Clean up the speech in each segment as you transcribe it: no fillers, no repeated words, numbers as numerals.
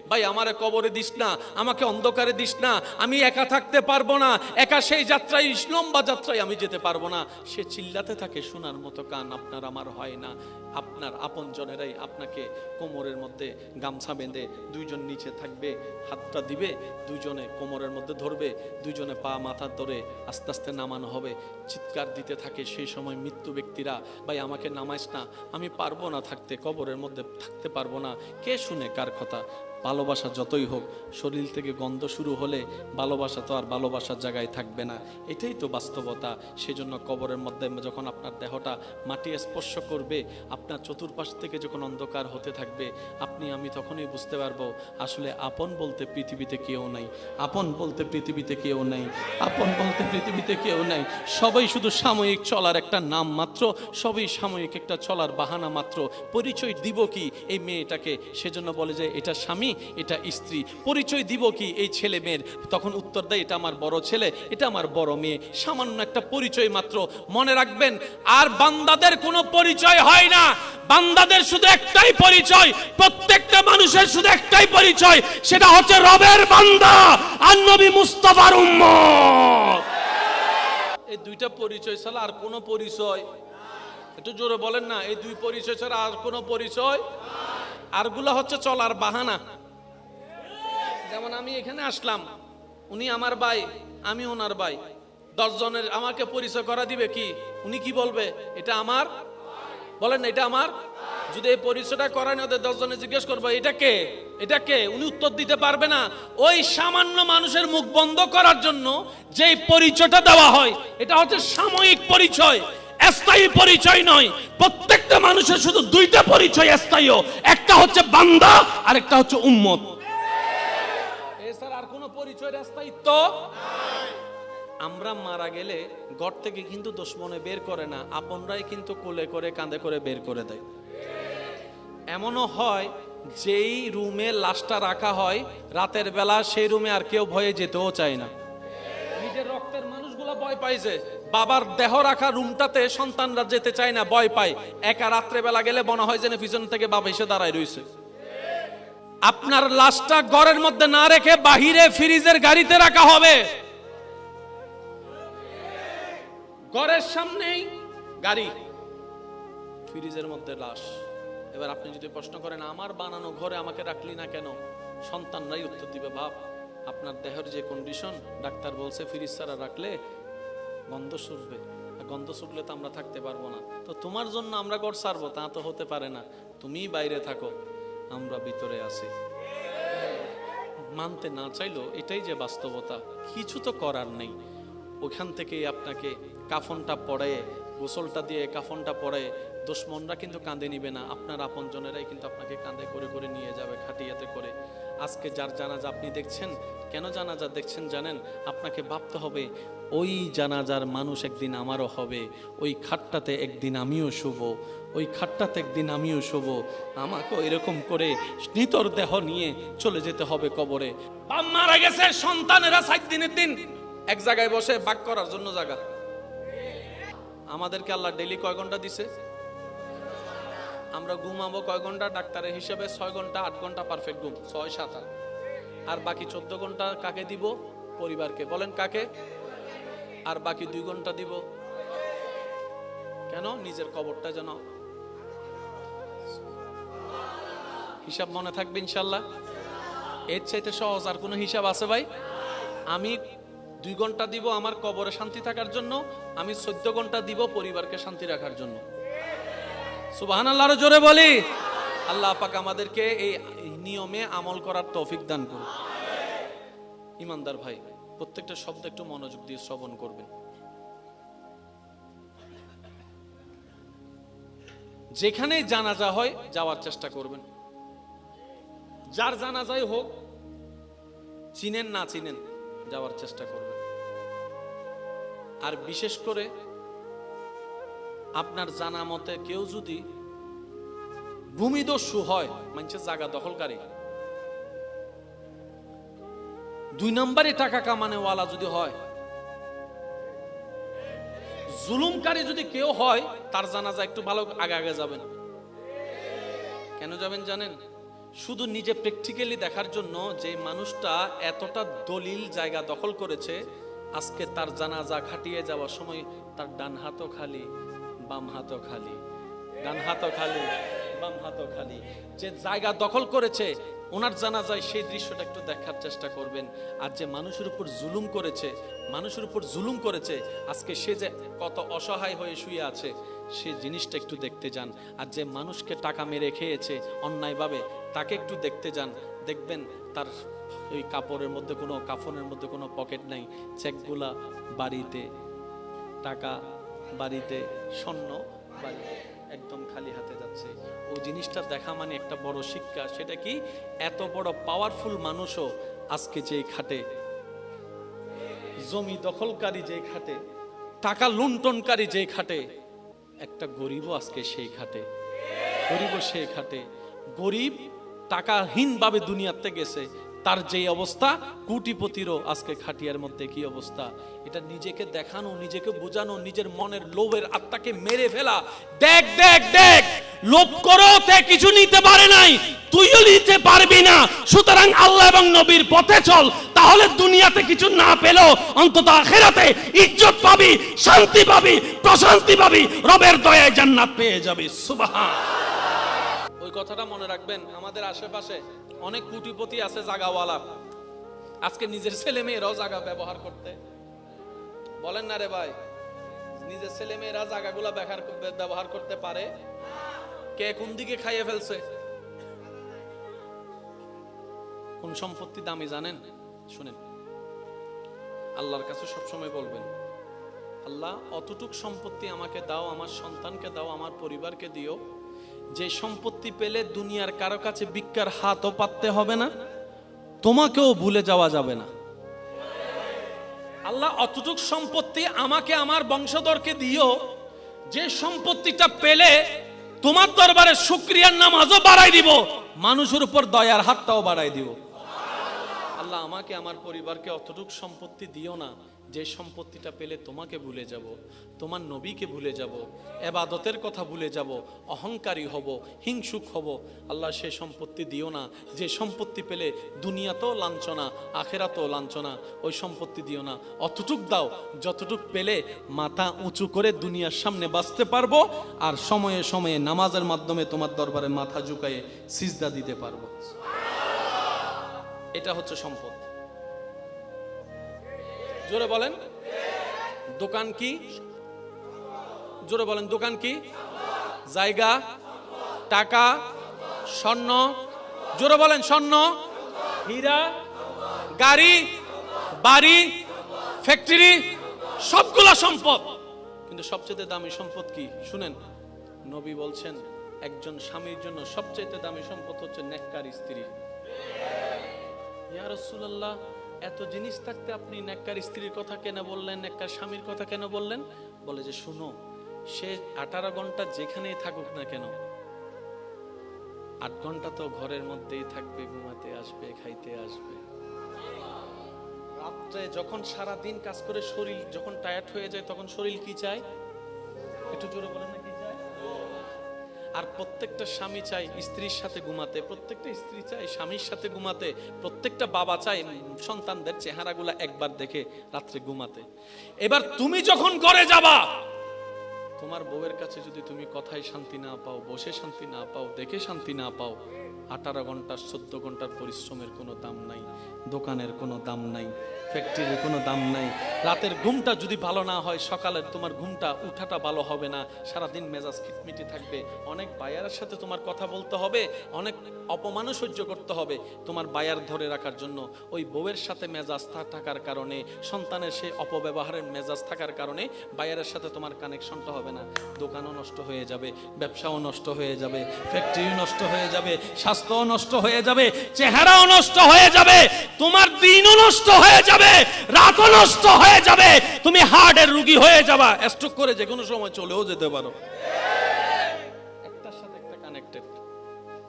ভাই আমারে কবরে দিস না, আমাকে অন্ধকারে দিস না, আমি একা থাকতে পারবো না, একা সেই যাত্রায় লম্বা যাত্রায় আমি যেতে পারবো না, সে চিল্লাতে থাকে, শোনার মতো কান আপনার আমার হয় না। আপনার আপনজনেরাই আপনাকে কোমরের মধ্যে গামছা বেঁধে দুইজন নিচে থাকবে, হাতটা দিবে, দুইজনে কোমরের মধ্যে ধরবে, দুইজনে পা মাথা ধরে আস্তে আস্তে নামানো হবে, চিৎকার দিতে থাকে। সেই সময় মৃত্যু ব্যক্তিরা, ভাই আমাকে নামাইস না, আমি পারবো না থাকতে, কবরের মধ্যে থাকতে পারবো না। কে শুনে কার কথা? ভালোবাসা যতই হোক, শরীর থেকে গন্ধ শুরু হলে ভালোবাসা তো আর ভালোবাসার জায়গায় থাকবে না, এটাই তো বাস্তবতা। সেজন্য কবরের মধ্যে যখন আপনার দেহটা মাটি স্পর্শ করবে, আপনার চতুর্পাশ থেকে যখন অন্ধকার হতে থাকবে, আপনি আমি তখনই বুঝতে পারবো আসলে আপন বলতে পৃথিবীতে কেউ নাই, আপন বলতে পৃথিবীতে কেউ নাই, আপন বলতে পৃথিবীতে কেউ নাই। সবাই শুধু সাময়িক চলার একটা নাম মাত্র, সবই সাময়িক একটা চলার বাহানা মাত্র। পরিচয় দিব কি এই মেয়েটাকে? সেজন্য বলে যে এটা স্বামী, এটা স্ত্রী। পরিচয় দিব কি এই ছেলে মেয়ের? তখন উত্তর দেয় এটা আমার বড় ছেলে, এটা আমার বড় মেয়ে। সামান্য একটা পরিচয় মাত্র। মনে রাখবেন, আর বান্দাদের কোনো পরিচয় হয় না, বান্দাদের শুধু একটাই পরিচয়, প্রত্যেকটা মানুষের শুধু একটাই পরিচয়, সেটা হচ্ছে রবের বান্দা আর নবী মুস্তাফার উম্মত। এই দুইটা পরিচয় ছাড়া আর কোনো পরিচয়, একটু জোরে বলেন না, এই দুই পরিচয় ছাড়া আর কোনো পরিচয়, আরগুলা হচ্ছে চলার বাহানা। যেমন আমি এখানে আসলাম, উনি আমার ভাই, আমি ওনার ভাই, 10 জনের আমাকে পরিচয় করা দিবে কি? উনি কি বলবে? এটা আমার, বলেন না এটা আমার। যদি এই পরিচয়টা করায় না, 10 জনে জিজ্ঞেস করবো এটা কে, এটা কে, উনি উত্তর দিতে পারবে না। ওই সামান্য মানুষের মুখ বন্ধ করার জন্য যেই পরিচয়টা দেওয়া হয়, এটা হচ্ছে সাময়িক পরিচয়, স্থায়ী পরিচয় নয়। প্রত্যেকটা মানুষের শুধু দুইটা পরিচয় স্থায়ী, একটা হচ্ছে বান্দা আর একটা হচ্ছে উম্মত। এছাড়া আর কোনো পরিচয়ের স্থায়িত্ব নাই। আমরা মারা গেলে ঘর থেকে কিন্তু দুশমনে বের করে না, আপনরাই কিন্তু কোলে করে কাঁধে করে বের করে দেয়। এমনও হয় যেই রুমে লাশটা রাখা হয় রাতের বেলা, সেই রুমে আর কেউ ভয়ে যেতেও চায় না। নিজের রক্তের মানুষগুলো ভয় পাইছে, বাবার দেহ রাখা রুমটাতে সন্তানরা যেতে চায় না, ভয় পায়। একা রাত্রে বেলা গেলে মনে হয় যেন পিছন থেকে বাবা এসে দাঁড়ায় রয়েছে। আপনার লাশটা ঘরের মধ্যে না রেখে বাহিরে ফ্রিজের গাড়িতে রাখা হবে, ঘরের সামনেই গাড়ি, ফ্রিজের মধ্যে লাশ। এবার আপনি যদি প্রশ্ন করেন আমার বানানো ঘরে আমাকে রাখলি না কেন, সন্তানরাই উত্তর দিবে, বাপ আপনার দেহের যে কন্ডিশন, ডাক্তার বলছে ফ্রিজ ছাড়া রাখলে গন্ধ শুকবে, গন্ধ শুকলে তো আমরা থাকতে পারবো না, তো তোমার জন্য আমরা ঘর ছাড়বো, তা তো হতে পারে না, তুমি বাইরে থাকো, আমরা ভিতরে আছি। মানতে না চাইলো, এটাই যে বাস্তবতা, কিছু তো করার নেই। ওখান থেকেই আপনাকে কাফনটা পরে, গোসলটা দিয়ে কাফনটা পরে, দুশমনরা কিন্তু কাঁধে নিবে না, আপনার আপনজনেরাই কিন্তু আপনাকে কাঁধে করে করে নিয়ে যাবে, খাটিয়াতে করে। আজকে যার জানাজা আপনি দেখছেন, কেন জানাজা দেখছেন জানেন? আপনাকে ভাবতে হবে ওই জানাজার মানুষ একদিন আমারও হবে, ওই খাটটাতে একদিন আমিও শুভ, ওই খাটটাতে একদিন আমিও শুভ, আমাকেও এরকম করে নিতর দেহ নিয়ে চলে যেতে হবে কবরে। বাপ মারা গেছে, সন্তানেরা 7 দিনের দিন এক জায়গায় বসে ভাগ করার জন্য জায়গা। আমাদেরকে আল্লাহ ডেইলি কয় ঘন্টা দিছে? আমরা ঘুমাবো কয় ঘন্টা? ডাক্তারের হিসেবে 6 ঘন্টা 8 ঘন্টা পারফেক্ট ঘুম, 6 7 8। আর বাকি 14 ঘন্টা কাকে দিব? পরিবারকে। বলেন কাকে? আর বাকি 2 ঘন্টা দিব কেন? নিজের কবরটা যেন হিসাব মনে থাকবে ইনশাল্লাহ। এর চাইতে সহজ আর কোনো হিসাব আছে ভাই? আমি 2 ঘন্টা দিব আমার কবরে শান্তি থাকার জন্য, আমি 14 ঘন্টা দিব পরিবারকে শান্তি রাখার জন্য। সুবহানাল্লাহ, আরো জোরে বলি। আল্লাহ পাক আমাদেরকে এই নিয়মে আমল করার তৌফিক দান করুন। ইমানদার ভাই, প্রত্যেকটা শব্দ একটু মনোযোগ দিয়ে শ্রবণ করবেন। যেখানেই জানাজা হয় যাওয়ার চেষ্টা করবেন, যার জানাজাই হোক, চিনেন না চিনেন, যাওয়ার চেষ্টা করবেন। আর বিশেষ করে আপনার জানা মতে কেউ যদি ভূমিদস্যু হয়, মানুষের জায়গা দখলকারী, 2 নম্বরে টাকা কামানেওয়ালা যদি হয়, জুলুমকারী যদি কেউ হয়, তার জানাজা একটু ভালো আগে আগে যাবেন। কেন যাবেন জানেন? শুধু নিজে প্র্যাকটিক্যালি দেখার জন্য যে মানুষটা এতটা দলিল জায়গা দখল করেছে, আজকে তার জানাজা খাটিয়ে যাওয়ার সময় তার ডান হাতও খালি, বাম হাতও খালি, ডান হাতও খালি, বাম হাতও খালি। যে জায়গা দখল করেছে ওনার জানাজায় সেই দৃশ্যটা একটু দেখার চেষ্টা করবেন। আর যে মানুষের উপর জুলুম করেছে, মানুষের উপর জুলুম করেছে, আজকে সে যে কত অসহায় হয়ে শুয়ে আছে সেই জিনিসটা একটু দেখতে যান। আর যে মানুষকে টাকা মেরে খেয়েছে অন্যায়ভাবে, তাকে একটু দেখতে যান। দেখবেন তার ওই কাপড়ের মধ্যে কোনো, কাফনের মধ্যে কোনো পকেট নাই, চেকগুলা বাড়িতে, টাকা বাড়িতে, স্বর্ণ বাড়িতে, একদম খালি হাতে যাচ্ছে। ওই জিনিসটা দেখা মানে একটা বড় শিক্ষা। সেটা কি, এত বড় পাওয়ারফুল মানুষও আজকে যেই খাটে, জমি দখলকারী যেই খাটে, টাকা লুণ্ঠনকারী যেই খাটে, একটা গরিবও আজকে সেই খাটে, গরিবও সেই খাটে। গরিব টাকাহীন ভাবে দুনিয়াতে গেছে, তার যেই অবস্থা, কোটিপতিরও আজকে খাটিয়ার মধ্যে কি অবস্থা। এটা নিজেকে দেখানো, নিজেকে বোঝানো, নিজের মনের লোভের আত্মাকে মেরে ফেলা। দেখ দেখ দেখ, লোভ করো তে কিছু নিতে পারে নাই, তুইও নিতে পারবি না। সুতরাং আল্লাহ এবং নবীর পথে চল, তাহলে দুনিয়াতে কিছু না পেলেও অন্তত আখিরাতে ইজ্জত পাবি, শান্তি পাবি, প্রশান্তি পাবি, রবের দয়ায় জান্নাত পেয়ে যাবি। সুবহান। ওই কথাটা মনে রাখবেন। আমাদের আশেপাশে অনেক কোটিপতি আছে, জাগাওয়ালা, আজকে নিজের ছেলে মেয়েরাও জায়গা ব্যবহার করতে বলেন না রে ভাই, নিজের ছেলে মেয়েরা জায়গাগুলা ব্যবহার করতে পারে। কে কোন দিকে খাইয়ে ফেলছে? কোন সম্পত্তি দামি জানেন? শুনেন, আল্লাহর কাছে সবসময় বলবেন, আল্লাহ অতটুক সম্পত্তি আমাকে দাও, আমার সন্তানকে দাও, আমার পরিবারকে দিও, যে সম্পত্তি পেলে দুনিয়ার কারো কাছে ভিক্ষার হাতও পাততে হবে না, তোমাকেও ভুলে যাওয়া যাবে না। আল্লাহ অতটুক সম্পত্তি আমাকে, আমার বংশধরকে দিও, যে সম্পত্তিটা পেলে তোমার দরবারে শুকরিয়ার নামাজও বাড়াই দিব, মানুষের উপর দয়ার হাতটাও বাড়াই দিব। আল্লাহ আমাকে, আমার পরিবারকে অতটুক সম্পত্তি দিও না, যে সম্পত্তিটা পেলে তোমাকে ভুলে যাব, তোমার নবীকে ভুলে যাব, ইবাদতের কথা ভুলে যাব, অহংকারী হব, হিংসুক হব। আল্লাহ সে সম্পত্তি দিও না, যে সম্পত্তি পেলে দুনিয়াতেও লাঞ্ছনা, আখেরাতেও লাঞ্ছনা। ওই সম্পত্তি দিও না, অতটুক দাও যতটুক পেলে মাথা উঁচু করে দুনিয়ার সামনে বাঁচতে পারবো, আর সময়ে সময়ে নামাজের মাধ্যমে তোমার দরবারে মাথা ঝুঁকায়ে সিজদা দিতে পারবো। এটা হচ্ছে সম্পদ। জোরে বলেন দোকান কি? জোরে বলেন দোকান কি? জায়গা, টাকা, স্বর্ণ। জোরে বলেন স্বর্ণ, হীরা, গাড়ি, বাড়ি, ফ্যাক্টরি, সবগুলা সম্পদ। কিন্তু সবচেয়ে দামি সম্পদ কি শুনেন? নবী বলছেন একজন স্বামীর জন্য সবচেয়ে দামি সম্পদ হচ্ছে নেককার স্ত্রী। ইয়া রাসূলুল্লাহ, এত জিনিস থাকতে আপনি নেককার স্ত্রীর কথা কেন বললেন, নেককার স্বামীর কথা কেন বললেন? বলে যে শুনো, সে 18 ঘন্টা যেখানেই থাকুক না কেন, 8 ঘন্টা তো ঘরের মধ্যেই থাকবে, ঘুমাতে আসবে, খাইতে আসবে। রাত্রে যখন সারা দিন কাজ করে শরীর যখন টায়ার্ড হয়ে যায়, তখন শরীর কি চায়? একটু জোরে বলেন না, কি চায়? আর প্রত্যেকটা স্বামী চায় স্ত্রীর সাথে ঘুমাতে, প্রত্যেকটা স্ত্রী চায় স্বামীর সাথে ঘুমাতে, প্রত্যেকটা বাবা চায় সন্তানদের চেহারাগুলা একবার দেখে রাত্রে ঘুমাতে। এবার তুমি যখন ঘরে যাবা, তোমার বউয়ের কাছে যদি তুমি কথায় শান্তি না পাও, বসে শান্তি না পাও, দেখে শান্তি না পাও, 18 ঘন্টার 14 ঘন্টার পরিশ্রমের কোনো দাম নাই, দোকানের কোনো দাম নাই, ফ্যাক্টরির কোনো দাম নাই। রাতের ঘুমটা যদি ভালো না হয়, সকালের তোমার ঘুমটা উঠাটা ভালো হবে না, সারাদিন মেজাজ খিটমিটি থাকবে। অনেক বায়ারের সাথে তোমার কথা বলতে হবে, অনেক অপমানও সহ্য করতে হবে তোমার বায়ার ধরে রাখার জন্য। ওই বউয়ের সাথে মেজাজ থাকার কারণে, সন্তানের সেই অপব্যবহারের মেজাজ থাকার কারণে বায়ারের সাথে তোমার কানেকশনটা হবে না। দোকানও নষ্ট হয়ে যাবে, ব্যবসাও নষ্ট হয়ে যাবে, ফ্যাক্টরিও নষ্ট হয়ে যাবে, স্বাস্থ্যও নষ্ট হয়ে যাবে, চেহারাও নষ্ট হয়ে যাবে, তোমার দিনও নষ্ট হয়ে যাবে, রাতও নষ্ট হয়ে যাবে, তুমি হার্টের রোগী হয়ে যাবা, স্ট্রোক করে যে কোনো সময় চলেও যেতে পারো। একটার সাথে একটা কানেক্টেড।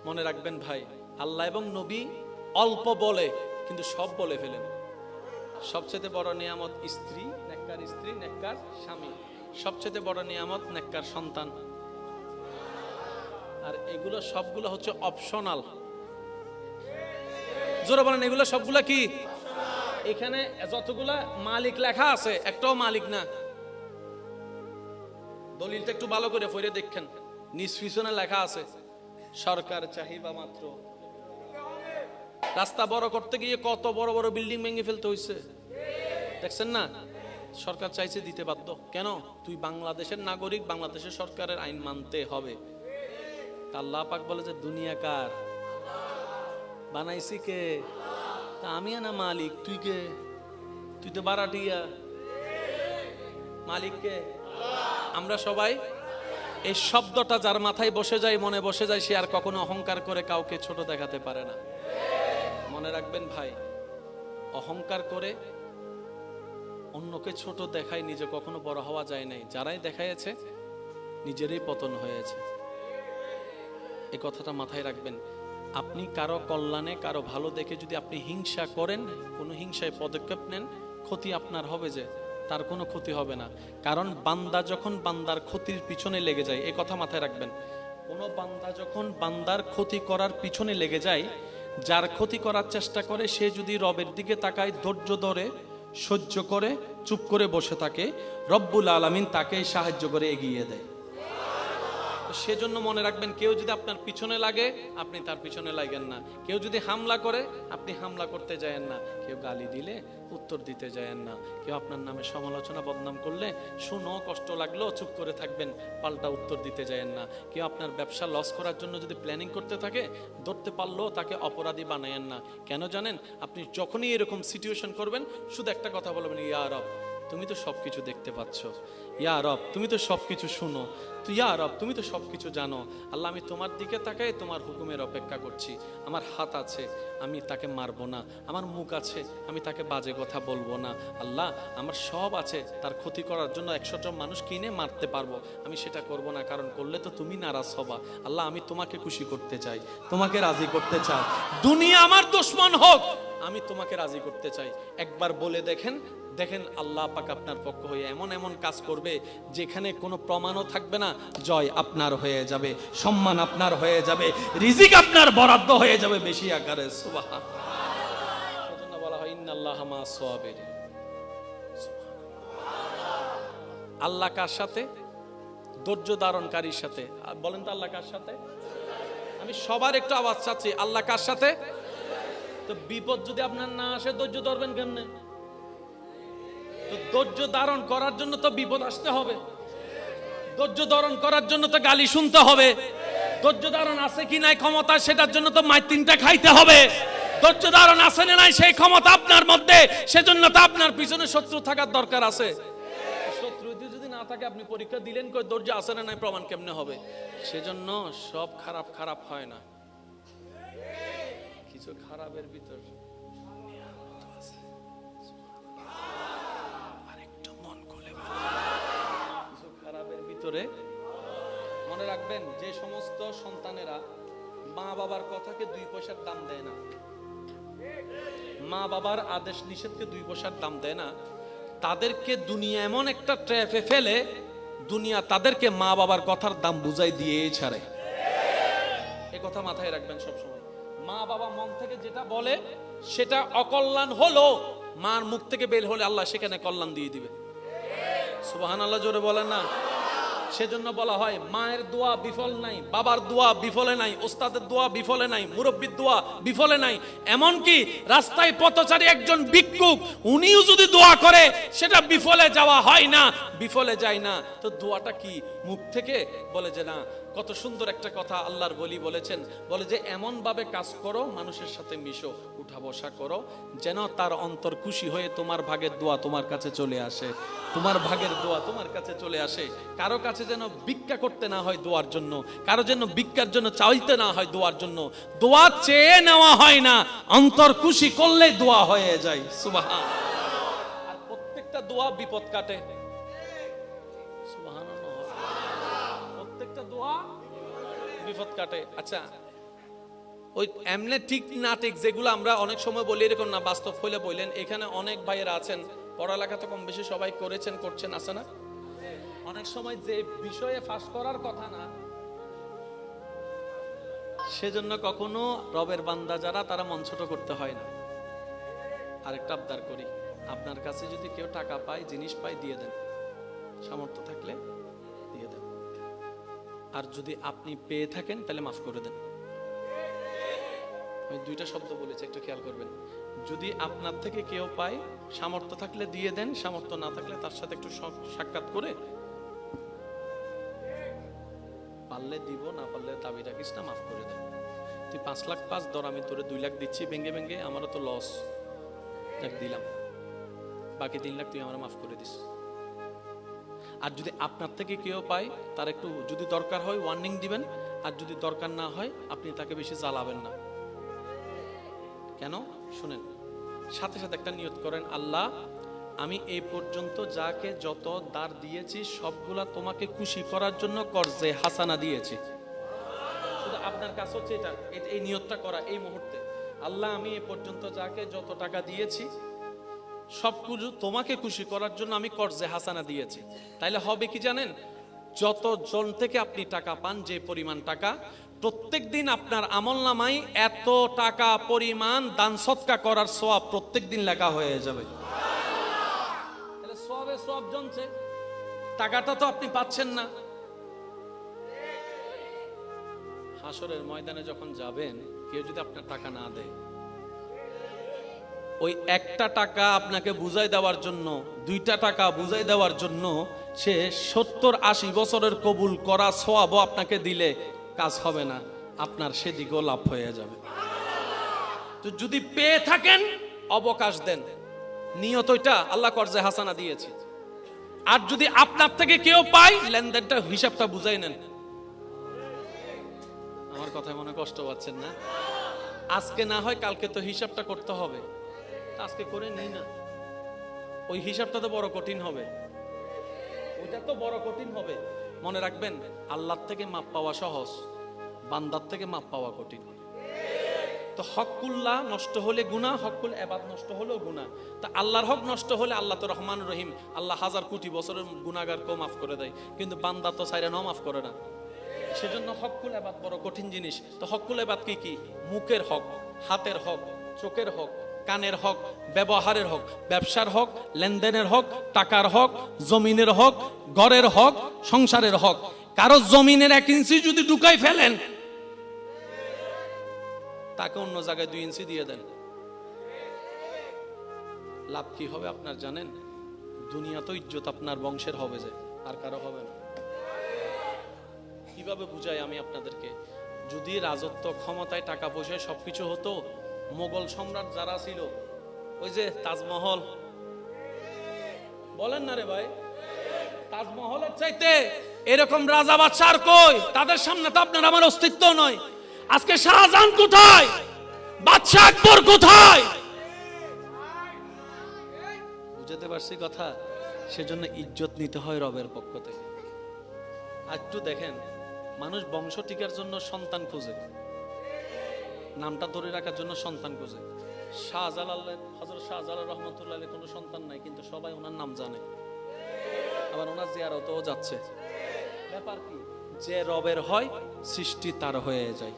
মনে রাখবেন ভাই, আল্লাহ এবং নবী অল্প বলে কিন্তু সব বলে ফেলেন। সবচেয়ে বড় নিয়ামত স্ত্রী, নেককার স্ত্রী, নেককার স্বামী। সবচেয়ে বড় নিয়ামত নেককার সন্তান। আর এগুলো সবগুলো হচ্ছে অপশনাল। জোরে বলেন এগুলো সবগুলা কি? এখানে যতগুলা মালিক লেখা আছে একটাও মালিক না। দলিলটা একটু ভালো করে পড়ে দেখেন, নিজ পিছনে লেখা আছে সরকার চাহিবা মাত্র। রাস্তা বড় করতে গিয়ে কত বড় বড় বিল্ডিং ভেঙে ফেলতে হয়েছে, দেখছেন না? সরকার চাইছে দিতে বাধ্য। কেন? তুই বাংলাদেশের নাগরিক, বাংলাদেশের সরকারের আইন মানতে হবে। আল্লাহ পাক বলে যে দুনিয়া কার? বানাইছি কে? তা আমি না মালিক, তুই কে? তুই তো বারাটিয়া। মালিক কে? আমরা সবাই। এই শব্দটা যার মাথায় বসে যায়, মনে বসে যায়, সে আর কখনো অহংকার করে কাউকে ছোট দেখাতে পারে না। মনে রাখবেন ভাই, অহংকার করে অন্যকে ছোট দেখায় নিজে কখনো বড় হওয়া যায় নাই। যারাই দেখাইছে নিজেরই পতন হয়েছে। এই কথাটা মাথায় রাখবেন। আপনি কারো কল্যাণে, কারো ভালো দেখে যদি আপনি হিংসা করেন, কোনো হিংসায় পদক্ষেপ নেন, ক্ষতি আপনার হবে, যে তার কোনো ক্ষতি হবে না। কারণ বান্দা যখন বান্দার ক্ষতির পিছনে লেগে যায়, এই কথা মাথায় রাখবেন। কোনো বান্দা যখন বান্দার ক্ষতি করার পিছনে লেগে যায়, যার ক্ষতি করার চেষ্টা করে, সে যদি রবের দিকে তাকায়, ধৈর্য ধরে, সহ্য করে, চুপ করে বসে থাকে, রব্বুল আলামিন তাকে সাহায্য করে এগিয়ে দেয়। সেজন্য মনে রাখবেন, কেউ যদি আপনার পিছনে লাগে, আপনি তার পিছনে লাগেন না। কেউ যদি হামলা করে, আপনি হামলা করতে যায়েন না। কেউ গালি দিলে উত্তর দিতে যায়েন না। কেউ আপনার নামে সমালোচনা, বদনাম করলে শুনো, কষ্ট লাগলো, চুপ করে থাকবেন, পাল্টা উত্তর দিতে যায়েন না। কেউ আপনার ব্যবসা লস করার জন্য যদি প্ল্যানিং করতে থাকে, ধরতে পারলেও তাকে অপরাধী বানায়েন না। কেন জানেন? আপনি যখনই এরকম সিচুয়েশন করবেন, শুধু একটা কথা বলবেন, ইয়া রব তুমি তো সবকিছু দেখতে পাচ্ছ, ইয়া রব তুমি তো সবকিছু শুনো, তুই ইয়া রব তুমি তো সবকিছু জানো। আল্লাহ আমি তোমার দিকে তাকাই, তোমার হুকুমের অপেক্ষা করছি। আমার হাত আছে, আমি তাকে মারবো না। আমার মুখ আছে, আমি তাকে বাজে কথা বলবো না। আল্লাহ আমার সব আছে, তার ক্ষতি করার জন্য 100 জন মানুষ কিনে মারতে পারবো, আমি সেটা করব না। কারণ করলে তো তুমি নারাজ হবা। আল্লাহ আমি তোমাকে খুশি করতে চাই, তোমাকে রাজি করতে চাই। দুনিয়া আমার দুশমন হোক, আমি তোমাকে রাজি করতে চাই। একবার বলে দেখেন, দেখেন আল্লাহ পাক আপনার পক্ষ হয়ে এমন এমন কাজ করবে, যেখানে কোনো প্রমাণও থাকবে না। জয় আপনার হয়ে যাবে, সম্মান আপনার হয়ে যাবে, রিজিক আপনার বরাদ্দ হয়ে যাবে বেশি আকারে। সুবহানাল্লাহ। সেজন্য বলা হয় ইন্নাল্লাহা মা'আস সাবিরিন। আল্লাহ কার সাথে? ধৈর্য ধারণকারীর সাথে। বলেন তো আল্লাহ কার সাথে? আমি সবার একটু আওয়াজ চাচ্ছি, আল্লাহ কার সাথে? তো বিপদ যদি আপনার না আসে, ধৈর্য ধরবেন কেমনে? তো ধৈর্য ধারণ করার জন্য তো বিপদ আসতে হবে। ধৈর্য ধারণ করার জন্য তো গালি শুনতে হবে। ধৈর্য ধারণ আছে কি নাই ক্ষমতা, সেটার জন্য তো মাই তিনটা খাইতে হবে। ধৈর্য ধারণ আছে না নাই সেই ক্ষমতা আপনার মধ্যে, সেজন্য তো আপনার পিছনে শত্রু থাকার দরকার আছে। শত্রু যদি না থাকে, আপনি পরীক্ষা দিলেন, কই ধৈর্য আছে না নাই প্রমাণ কেমনে হবে? সেজন্য সব খারাপ খারাপ হয় না, কিছু খারাপের ভিতর মনে রাখবেন, যে সমস্ত সন্তানেরা মা বাবার কথাকে 2 পয়সার দাম দেয় না, মা বাবার আদেশ নিষেধকে 2 পয়সার দাম দেয় না, তাদেরকে দুনিয়া এমন একটা ট্র্যাপে ফেলে, দুনিয়া তাদেরকে মা বাবার কথার দাম বুঝাই দিয়ে ছাড়ে। এ কথা মাথায় রাখবেন সব সময়। মা বাবা মন থেকে যেটা বলে, সেটা অকল্যাণ হলো, মার মুখ থেকে বের হলে আল্লাহ সেখানে কল্যাণ দিয়ে দিবে। সুবহানাল্লাহ, জোরে বলেন না। সেজন্য বলা হয়, মায়ের দোয়া বিফল নাই, বাবার দোয়া বিফলে নাই, ওস্তাদের দোয়া বিফলে নাই, মুরব্বির দোয়া বিফলে নাই। এমনকি রাস্তায় পথচারী একজন ভিক্ষুক, উনিও যদি দোয়া করে, সেটা বিফলে যাওয়া হয় না, বিফলে যায় না। তো দোয়াটা কি? মুখ থেকে বলে যে না, কত সুন্দর একটা কথা আল্লাহর ওলি বলেছেন, বলে যে এমন ভাবে কাজ করো, মানুষের সাথে মিশো, উঠা বসা করো, যেন তার অন্তর খুশি হয়ে তোমার ভাগের দোয়া তোমার কাছে চলে আসে, তোমার ভাগের দোয়া তোমার কাছে চলে আসে। কারো কাছে যেন ভিক্ষা করতে না হয় দোয়ার জন্য, কারো যেন ভিক্ষার জন্য চাইতে না হয় দোয়ার জন্য। দোয়া চেয়ে নেওয়া হয় না, অন্তর খুশি করলে দোয়া হয়ে যায়। সুবহানাল্লাহ। আর প্রত্যেকটা দোয়া বিপদ কাটে। সুবহানাল্লাহ। প্রত্যেকটা দোয়া বিপদ কাটে। আচ্ছা, ওই এমনে ঠিক না ঠিক যেগুলো আমরা অনেক সময় বলি, এরকম না, বাস্তব হইলে বললেন। এখানে অনেক ভাইয়েরা আছেন, পড়ালেখা তো কম বেশি সবাই করেছেন, করছেন, আছে না? অনেক সময় যে বিষয়ে ফাঁস করার কথা না, সেজন্য কখনো রবের বান্দা যারা তারা মন ছোট করতে হয় না। আরেকটা আবদার করি, আপনার কাছে যদি কেউ টাকা পায়, জিনিস পায়, দিয়ে দেন, সামর্থ্য থাকলে দিয়ে দেন। আর যদি আপনি পেয়ে থাকেন তাহলে মাফ করে দেন। আমি দুইটা শব্দ বলেছি, একটু খেয়াল করবেন। যদি আপনার থেকে কেউ পায়, সামর্থ্য থাকলে দিয়ে দেন, সামর্থ্য না থাকলে তার সাথে একটু সাক্ষাৎ করে, পারলে দিব, না পারলে দাবি রাখিস না, মাফ করে দেন। তুই 5 লাখ পাস, ধর আমি তোরে 2 লাখ দিচ্ছি ভেঙ্গে ভেঙ্গে, আমারও তো লস, দেখ দিলাম, বাকি 3 লাখ তুই আমার মাফ করে দিস। আর যদি আপনার থেকে কেউ পায়, তার একটু যদি দরকার হয় ওয়ার্নিং দিবেন, আর যদি দরকার না হয় আপনি তাকে বেশি জ্বালাবেন না। কেন শুনেন, সাথে সাথে একটা নিয়ত করেন, আল্লাহ আমি এই পর্যন্ত যাকে যত দার দিয়েছি সবগুলা তোমাকে খুশি করার জন্য কর্জে হাসানা দিয়েছি। শুধু আপনার কাছে হচ্ছে এটা, এই নিয়তটা করা এই মুহূর্তে, আল্লাহ আমি এ পর্যন্ত যাকে যত টাকা দিয়েছি সবকিছু তোমাকে খুশি করার জন্য আমি কর্জে হাসানা দিয়েছি। তাইলে হবে কি জানেন, যত জন থেকে আপনি টাকা পান, যে পরিমাণ টাকা, প্রত্যেক দিন আপনার আমলনামায় এত টাকা পরিমাণ দান সদকা করার সওয়াব প্রত্যেক দিন লেখা হয়ে যাবে। তাহলে সওয়াবে সওয়াব জমছে, টাকাটা তো আপনি পাচ্ছেন না। হাসরের ময়দানে যখন যাবেন, কেউ যদি আপনার টাকা না দেয়, ওই একটা টাকা আপনাকে বুঝাই দেওয়ার জন্য, 2টা টাকা বুঝাই দেওয়ার জন্য সে 70-80 বছরের কবুল করা সওয়াবও আপনাকে দিলে কাজ হবে না, আপনার সেদিকেও লাভ হয়ে যাবে। তো যদি পেয়ে থাকেন অবকাশ দেন, নিয়ত ওইটা আল্লাহ কর্জে হাসানা দিয়েছে। আর যদি আপনার থেকে কেউ পায়, লেনদেনটা হিসাবটা বুঝাই নেন। আমার কথায় মনে কষ্ট পাচ্ছেন না? আজকে না হয় কালকে তো হিসাবটা করতে হবে, আজকে করে নিই না, ওই হিসাবটা তো বড় কঠিন হবে, ওইটা তো বড় কঠিন হবে। মনে রাখবেন, আল্লাহর থেকে মাপ পাওয়া সহজ, বান্দার থেকে মাপ পাওয়া কঠিন। তো হকুল্লাহ নষ্ট হলে গুনাহ, হকুল ইবাদ নষ্ট হলেও গুনাহ। তা আল্লাহর হক নষ্ট হলে, আল্লাহ তো রহমান রহিম, আল্লাহ 1000 কোটি বছরের গুনাহগারকেও মাফ করে দেয়, কিন্তু বান্দা তো চাইরে নাও মাফ করে না। সেজন্য হকুল ইবাদ বড় কঠিন জিনিস। তো হকুল ইবাদ কি কি? মুখের হক, হাতের হক, চোখের হক, কানের হক, ব্যবহারের হক, ব্যবসার হক, লেনদেনের হক, টাকার হক, জমিনের হক, ঘরের হক, সংসারের হক। কারো জমিনের 1 ইঞ্চি যদি ঢুকাই ফেলেন, তাকে অন্য জায়গায় 2 ইঞ্চি দিয়ে দেন, লাভ কি হবে আপনার জানেন? দুনিয়া তো ইজ্জত আপনার বংশের হবে, যে আর কারো হবে না। কিভাবে বুঝাই আমি আপনাদেরকে? যদি রাজত্ব, ক্ষমতায়, টাকা পয়সায় সবকিছু হতো, মোগল সম্রাট যারা ছিল, ওই যে তাজমহল, বলেন না রে ভাই, তাজমহলের চাইতে এরকম রাজা বাদশাহ আর কই? তাদের সামনে তো আপনার আমার অস্তিত্ব নয়। আজকে শাহজাহান কোথায়? বাদশাহ আকবর কোথায়? বুঝতে পারছি কথা? সেজন্য ইজ্জত নিতে হয় রবের পক্ষ থেকে। আর একটু দেখেন, মানুষ বংশ টিকার জন্য সন্তান খোঁজে, নামটা ধরে রাখার জন্য সন্তান খোঁজে। শাহজালাল, হযরত শাহজালাল রহমতুল্লাহ আলাইহি কোনো সন্তান নাই, কিন্তু সবাই ওনার নাম জানে, আবার ওনার জিয়ারতও যাচ্ছে। ব্যাপার কি? যে রবের হয় সৃষ্টি তার হয়ে যায়।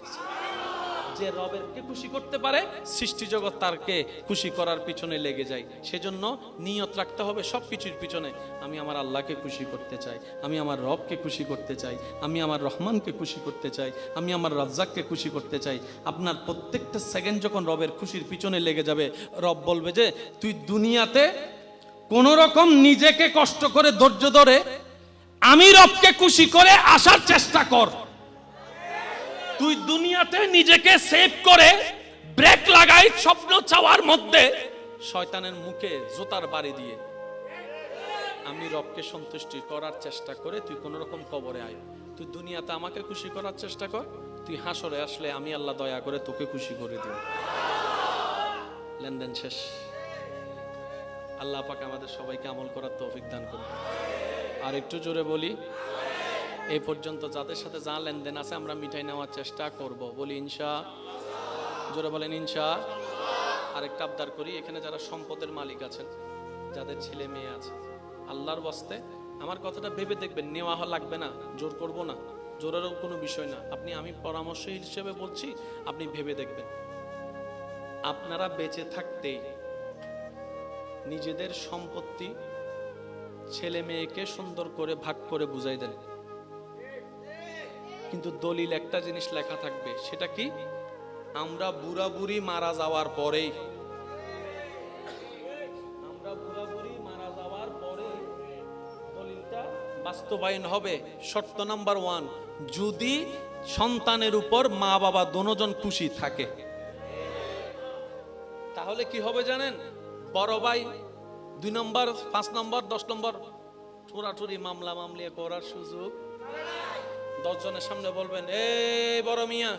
যে রবেরকে খুশি করতে পারে, সৃষ্টি জগৎ তারকে খুশি করার পিছনে লেগে যায়। সেজন্য নিয়ত রাখতে হবে সবকিছুর পিছনে, আমি আমার আল্লাহকে খুশি করতে চাই, আমি আমার রবকে খুশি করতে চাই, আমি আমার রহমানকে খুশি করতে চাই, আমি আমার রাজ্জাককে খুশি করতে চাই। আপনার প্রত্যেকটা সেকেন্ড যখন রবের খুশির পিছনে লেগে যাবে, রব বলবে যে তুই দুনিয়াতে কোন রকম নিজেকে কষ্ট করে ধৈর্য ধরে আমি রবকে খুশি করে আসার চেষ্টা কর। তুই দুনিয়াতে নিজেকে সেভ করে ব্রেক লাগাই স্বপ্ন চাওয়ার মধ্যে শয়তানের মুখে জোতার বাড়ি দিয়ে আমি রবকে সন্তুষ্টি করার চেষ্টা করে তুই কোন রকম কবরে আয়। তুই দুনিয়াতে আমাকে খুশি করার চেষ্টা কর, তুই হাসরে আসলে আমি আল্লাহ দয়া করে তোকে খুশি করে দেব। লেনদেন শেষ। আল্লাহ পাক আমাদের সবাইকে আমল করার তৌফিক দান করুন। আর একটু জোরে বলি, এই পর্যন্ত যাদের সাথে যা লেনদেন আছে আমরা মিটাই নেওয়ার চেষ্টা করব। বলি ইনশাআল্লাহ। জোরে বলেন ইনশাআল্লাহ। আরেকটা আবদার করি, এখানে যারা সম্পদের মালিক আছেন, যাদের ছেলে মেয়ে আছে, আল্লাহর ওয়াস্তে আমার কথাটা ভেবে দেখবেন, নেওয়া লাগবে না, জোর করব না, জোরেরও কোনো বিষয় না। আমি পরামর্শ হিসেবে বলছি, আপনি ভেবে দেখবেন। আপনারা বেঁচে থাকতে নিজেদের সম্পত্তি ছেলে মেয়েকে সুন্দর করে ভাগ করে বুঝাই দেন, কিন্তু দলিল একটা জিনিস লেখা থাকবে, সেটা কি? আমরা বুড়া বুড়ি মারা যাওয়ার পরেই, দলিলটা বাস্তবায়ন হবে। শর্ত নাম্বার 1, যদি সন্তানের উপর মা বাবা দুজন খুশি থাকে, তাহলে কি হবে জানেন? বড় ভাই 2 নম্বর, 5 নম্বর, 10 নম্বর ঠোরাঠুরি মামলা মামলি করার সুযোগ। 10 জনের সামনে বলবেন, এই বড় মিয়া,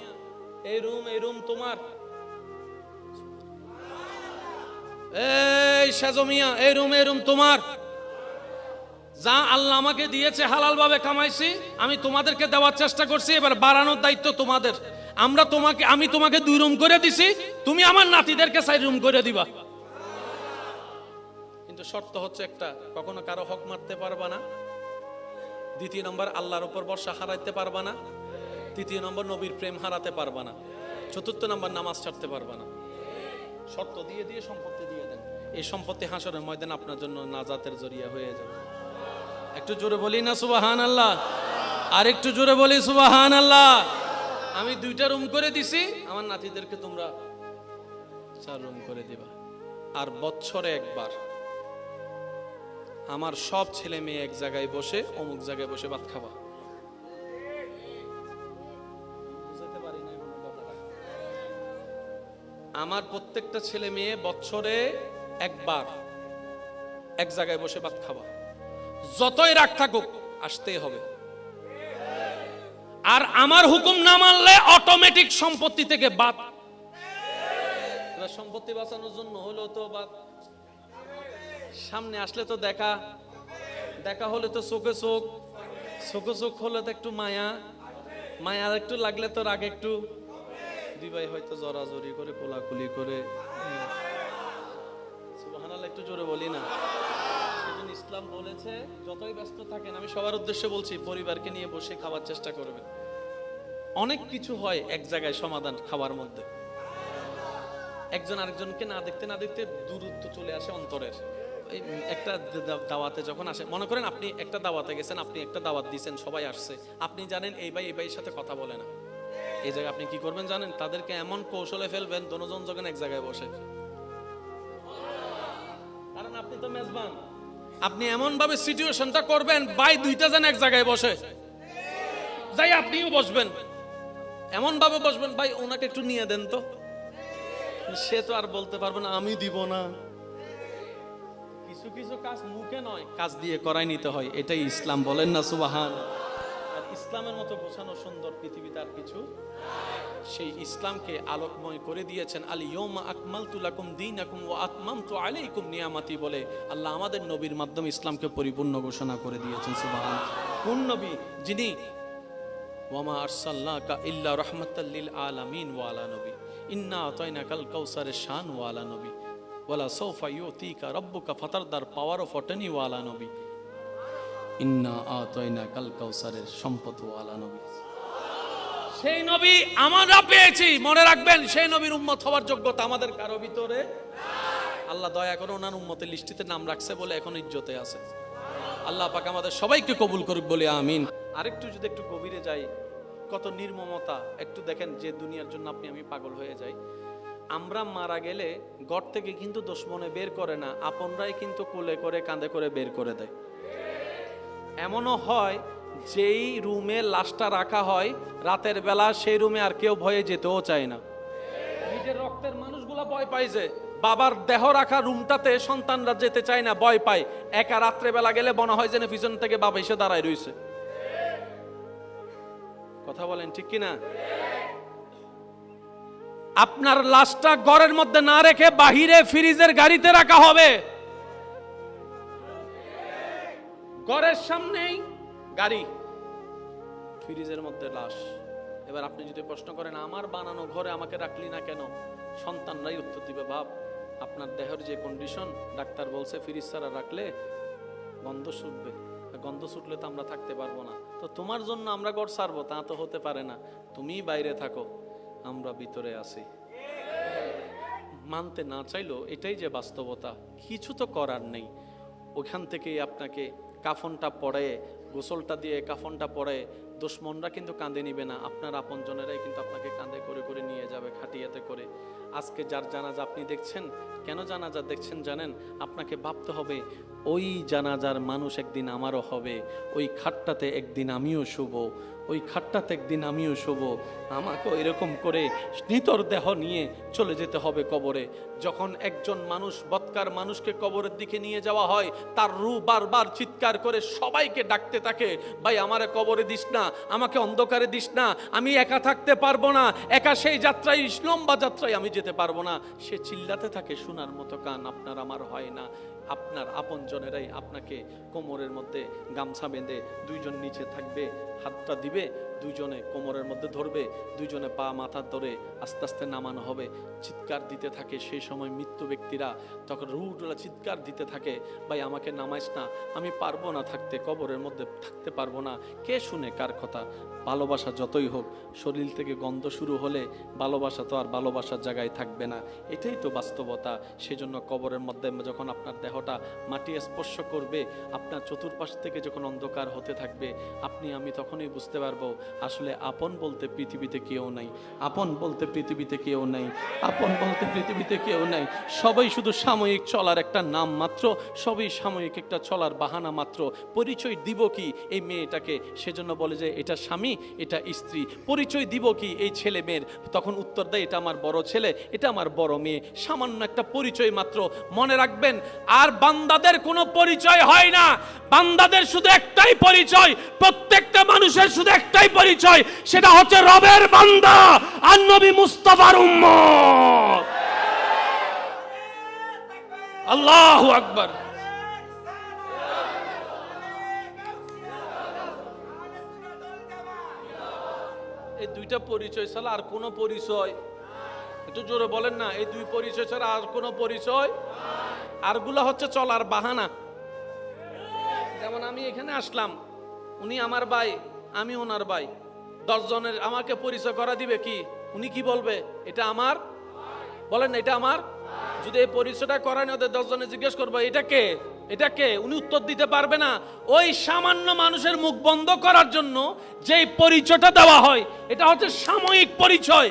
এই রুম তোমার। এই সাজো মিয়া, এই রুম তোমার। যা আল্লাহ আমাকে দিয়েছে হালাল ভাবে কামাইছি, আমি তোমাদেরকে দেওয়ার চেষ্টা করছি, এবার বাড়ানোর দায়িত্ব তোমাদের। আমি তোমাকে 2 রুম করে দিছি, তুমি আমার নাতিদেরকে 4 রুম করে দিবা। কিন্তু শর্ত হচ্ছে একটা, কখনো কারো হক মারতে পারবা না। 2 নম্বর, আল্লাহর উপর ভরসা হারাইতে পারবা না। 3 নম্বর, নবীর প্রেম হারাতে পারবা না। 4 নম্বর, নামাজ ছাড়তে পারবা না। শর্ত দিয়ে দিয়ে সম্পত্তি দিয়ে দেন। এই সম্পত্তি হাসরের ময়দানে আপনার জন্য নাজাতের জরিয়া হয়ে যাবে। একটু জোরে বলি না সুবহানাল্লাহ? আর একটু জোরে বলি সুবহানাল্লাহ? আমি 2টা রুম করে দিছি, আমার নাতিদেরকে তোমরা 4 রুম করে দিবা। আর বছরে একবার আমার সব ছেলে মেয়ে এক জায়গায় বসে, অমুক জায়গায় বসে ভাত খাবা। আমার প্রত্যেকটা ছেলে মেয়ে বছরে একবার এক জায়গায় বসে ভাত খাবা। যতই রাগ থাকুক, আসতেই হবে। আর আমার হুকুম না মানলে অটোমেটিক সম্পত্তি থেকে বাদ। সম্পত্তি বাঁচানোর জন্য হলো তো বাদ, সামনে আসলে তো দেখা হলে তো চোখে চোখ হলে তো একটু মায়া একটু লাগলে তো রাগ একটু, 2 ভাই হয়তো জড়াজড়ি করে কোলাকুলি করে। সুবহানাল্লাহ, একটু জোরে বলি না? সেজন্য ইসলাম বলেছে যতই ব্যস্ত থাকেন, আমি সবার উদ্দেশ্যে বলছি, পরিবারকে নিয়ে বসে খাওয়ার চেষ্টা করবেন। অনেক কিছু হয় এক জায়গায় সমাধান খাওয়ার মধ্যে। একজন আরেকজনকে না দেখতে দূরত্ব চলে আসে অন্তরের। একটা দাওয়াতে যখন আসে, মনে করেন আপনি একটা দাওয়াতে গেছেন, আপনি একটা দাওয়াত দিয়েছেন, সবাই আসছে, আপনি জানেন এই ভাইয়ের সাথে কথা বলে না। এই জায়গায় আপনি কি করবেন জানেন? তাদেরকে এমন কৌশলে ফেলবেন, দুজন যখন এক জায়গায় বসে, কারণ আপনি তো মেজবান, আপনি এমন ভাবে সিচুয়েশনটা করবেন, ভাই 2টা জন এক জায়গায় বসে, যাই আপনিও বসবেন, এমন ভাবে বসবেন, ভাই ওনাকে একটু নিয়ে দেন তো। সে তো আর বলতে পারবে না আমি দিব না। কিছু কাজ মুখে নয়, কাজ দিয়ে করাই নিতে হয়। এটাই ইসলাম, বলেন না সুবহান? আর ইসলামের মতো গোছানো সুন্দর পৃথিবীতে আর কিছু। সেই ইসলামকে আলোকময় করে দিয়েছেন, আল ইয়াউমা আকমালতু লাকুম দীনাকুম ওয়া আতমামতু আলাইকুম নিয়ামাতি বলে আল্লাহ আমাদের নবীর মাধ্যমে ইসলামকে পরিপূর্ণ ঘোষণা করে দিয়েছেন। সুবহান। কোন নবী? যিনি ওয়ামা আরসালনাকা ইল্লা রাহমাতাল লিল আলামিন ওয়া আলা নবী ইন্না আতাইনাকাল কাউসারের শান ওয়া আলা নবী ওয়ালা সাউফা ইউতিকা রাব্বুকা ফাতারদার পাওয়ার অফ অটনি ওয়া আলা নবী ইন্না আতাইনাকাল কাউসারের সম্পদ ওয়া আলা নবী। সেই নবী আমরা পেয়েছি, মনে রাখবেন, সেই নবীর উম্মত হওয়ার যোগ্যতা আমাদের কারো ভিতরে আল্লাহ দয়া করে ওনার উম্মতের লিস্টিতে নাম রাখছে বলে এখন ইজ্জতে আছে। আল্লাহ পাক আমাদের সবাইকে কবুল করুক বলে আমিন। আরেকটু যদি একটু গভীরে যাই, কত নির্মমতা একটু দেখেন, যে দুনিয়ার জন্য আমি পাগল হয়ে যাই। আমরা মারা গেলে ঘর থেকে কিন্তু দুশমনে বের করে না, আপনরাই কিন্তু কোলে করে কাঁধে করে বের করে দেয়। এমনও হয় যেই রুমে লাশটা রাখা হয় রাতের বেলা, সেই রুমে আর কেউ ভয়ে যেতেও চায় না। নিজের রক্তের মানুষগুলা ভয় পায় যে বাবার দেহ রাখা রুমটাতে সন্তানরা যেতে চায় না, ভয় পায়। একা রাত্রে বেলা গেলে মনে হয় যেন পিছন থেকে বাবা এসে দাঁড়ায় রয়েছে। কথা বলেন ঠিক কিনা? আপনার লাশটা ঘরের মধ্যে না রেখে বাহিরে ফ্রিজের গাড়িতে রাখা হবে। ঘরের সামনেই গাড়ি, ফ্রিজের মধ্যে লাশ। এবার আপনি যদি প্রশ্ন করেন আমার বানানো ঘরে আমাকে রাখলি না কেন, সন্তানরাই উত্তর দিবে, বাপ আপনার দেহের যে কন্ডিশন, ডাক্তার বলছে ফ্রিজ ছাড়া রাখলে গন্ধ শুকবে, গন্ধ ছুটলে তো আমরা থাকতে পারবো না। তো তোমার জন্য আমরা ঘর ছাড়বো তা তো হতে পারে না, তুমিই বাইরে থাকো, আমরা ভিতরে আছি। মানতে না চাইলেও এটাই যে বাস্তবতা, কিছু তো করার নেই। ওখান থেকেই আপনাকে কাফনটা পরে, গোসলটা দিয়ে কাফনটা পরে, দুশমনরা কিন্তু কাঁধে নিবে না, আপনার আপনজনেরাই কিন্তু আপনাকে কাঁধে করে করে নিয়ে যাবে, খাটিয়াতে করে। আজকে যার জানাজা আপনি দেখছেন, কেন জানাজা দেখছেন জানেন? আপনাকে ভাবতে হবে ওই জানাজার মানুষ একদিন আমারও হবে, ওই খাটটাতে একদিন আমিও শুব, ওই খাটটাতে একদিন আমিও শুব। আমাকেও এরকম করে নিতর দেহ নিয়ে চলে যেতে হবে কবরে। যখন একজন মানুষ, বৎকার মানুষকে কবরের দিকে নিয়ে যাওয়া হয়, তার রূহ বারবার চিৎকার করে সবাইকে ডাকতে থাকে, ভাই আমারে কবরে দিস না, আমাকে অন্ধকারে দিস না, আমি একা থাকতে পারবো না, একা সেই যাত্রায়, লম্বা যাত্রায় আমি যেতে পারবো না। সে চিল্লাতে থাকে, শোনার মতো কান আপনার আমার হয় না। আপনার আপনজনেরাই আপনাকে কোমরের মধ্যে গামছা বেঁধে, দুইজন নিচে থাকবে, হাতটা দিবে, দুইজনে কোমরের মধ্যে ধরবে, দুইজনে পা মাথা ধরে আস্তে আস্তে নামানো হবে। চিৎকার দিতে থাকে সেই সময় মৃত্যু ব্যক্তিরা, তখন রুহগুলা চিৎকার দিতে থাকে, ভাই আমাকে নামাইস না, আমি পারবো না থাকতে, কবরের মধ্যে থাকতে পারবো না। কে শুনে কার কথা? ভালোবাসা যতই হোক, শরীর থেকে গন্ধ শুরু হলে ভালোবাসা তো আর ভালোবাসার জায়গায় থাকবে না, এটাই তো বাস্তবতা। সেজন্য কবরের মধ্যে যখন আপনার দেহটা মাটি স্পর্শ করবে, আপনার চতুর্পাশ থেকে যখন অন্ধকার হতে থাকবে, আপনি আমি তখনই বুঝতে পারবো আসলে আপন বলতে পৃথিবীতে কেউ নাই, আপন বলতে পৃথিবীতে কেউ নাই, আপন বলতে পৃথিবীতে কেউ নাই। সবাই শুধু সাময়িক চলার একটা নাম মাত্র, সবই সাময়িক একটা চলার বাহানা মাত্র। পরিচয় দিব কি এই মেয়েটাকে? সেজন্য বলে যে এটা স্বামী, এটা স্ত্রী। পরিচয় দিব কি এই ছেলে মেয়ের? তখন উত্তর দেয় এটা আমার বড় ছেলে, এটা আমার বড় মেয়ে। সামান্য একটা পরিচয় মাত্র। মনে রাখবেন, আর বান্দাদের কোনো পরিচয় হয় না, বান্দাদের শুধু একটাই পরিচয়, প্রত্যেকটা মানুষের শুধু একটাই পরিচয়, সেটা হচ্ছে রবের বান্দা আর নবী মুস্তাফার উম্মত। আল্লাহু আকবার। এই দুইটা পরিচয় ছাড়া আর কোনো পরিচয়, একটু জোরে বলেন না, এই দুই পরিচয় ছাড়া আর কোনো পরিচয়, আরগুলো হচ্ছে চলার বাহানা। যেমন আমি এখানে আসলাম, উনি আমার ভাই, আমি ওনার ভাই, 10 জনের আমাকে পরিচয় করা দিবে কি? উনি কি বলবে? এটা আমার, বলেন না এটা আমার। যদি এই পরিচয়টা করায় না, 10 জনে জিজ্ঞেস করবো এটা কে, এটা কে, উনি উত্তর দিতে পারবে না। ওই সামান্য মানুষের মুখ বন্ধ করার জন্য যেই পরিচয়টা দেওয়া হয়, এটা হচ্ছে সাময়িক পরিচয়,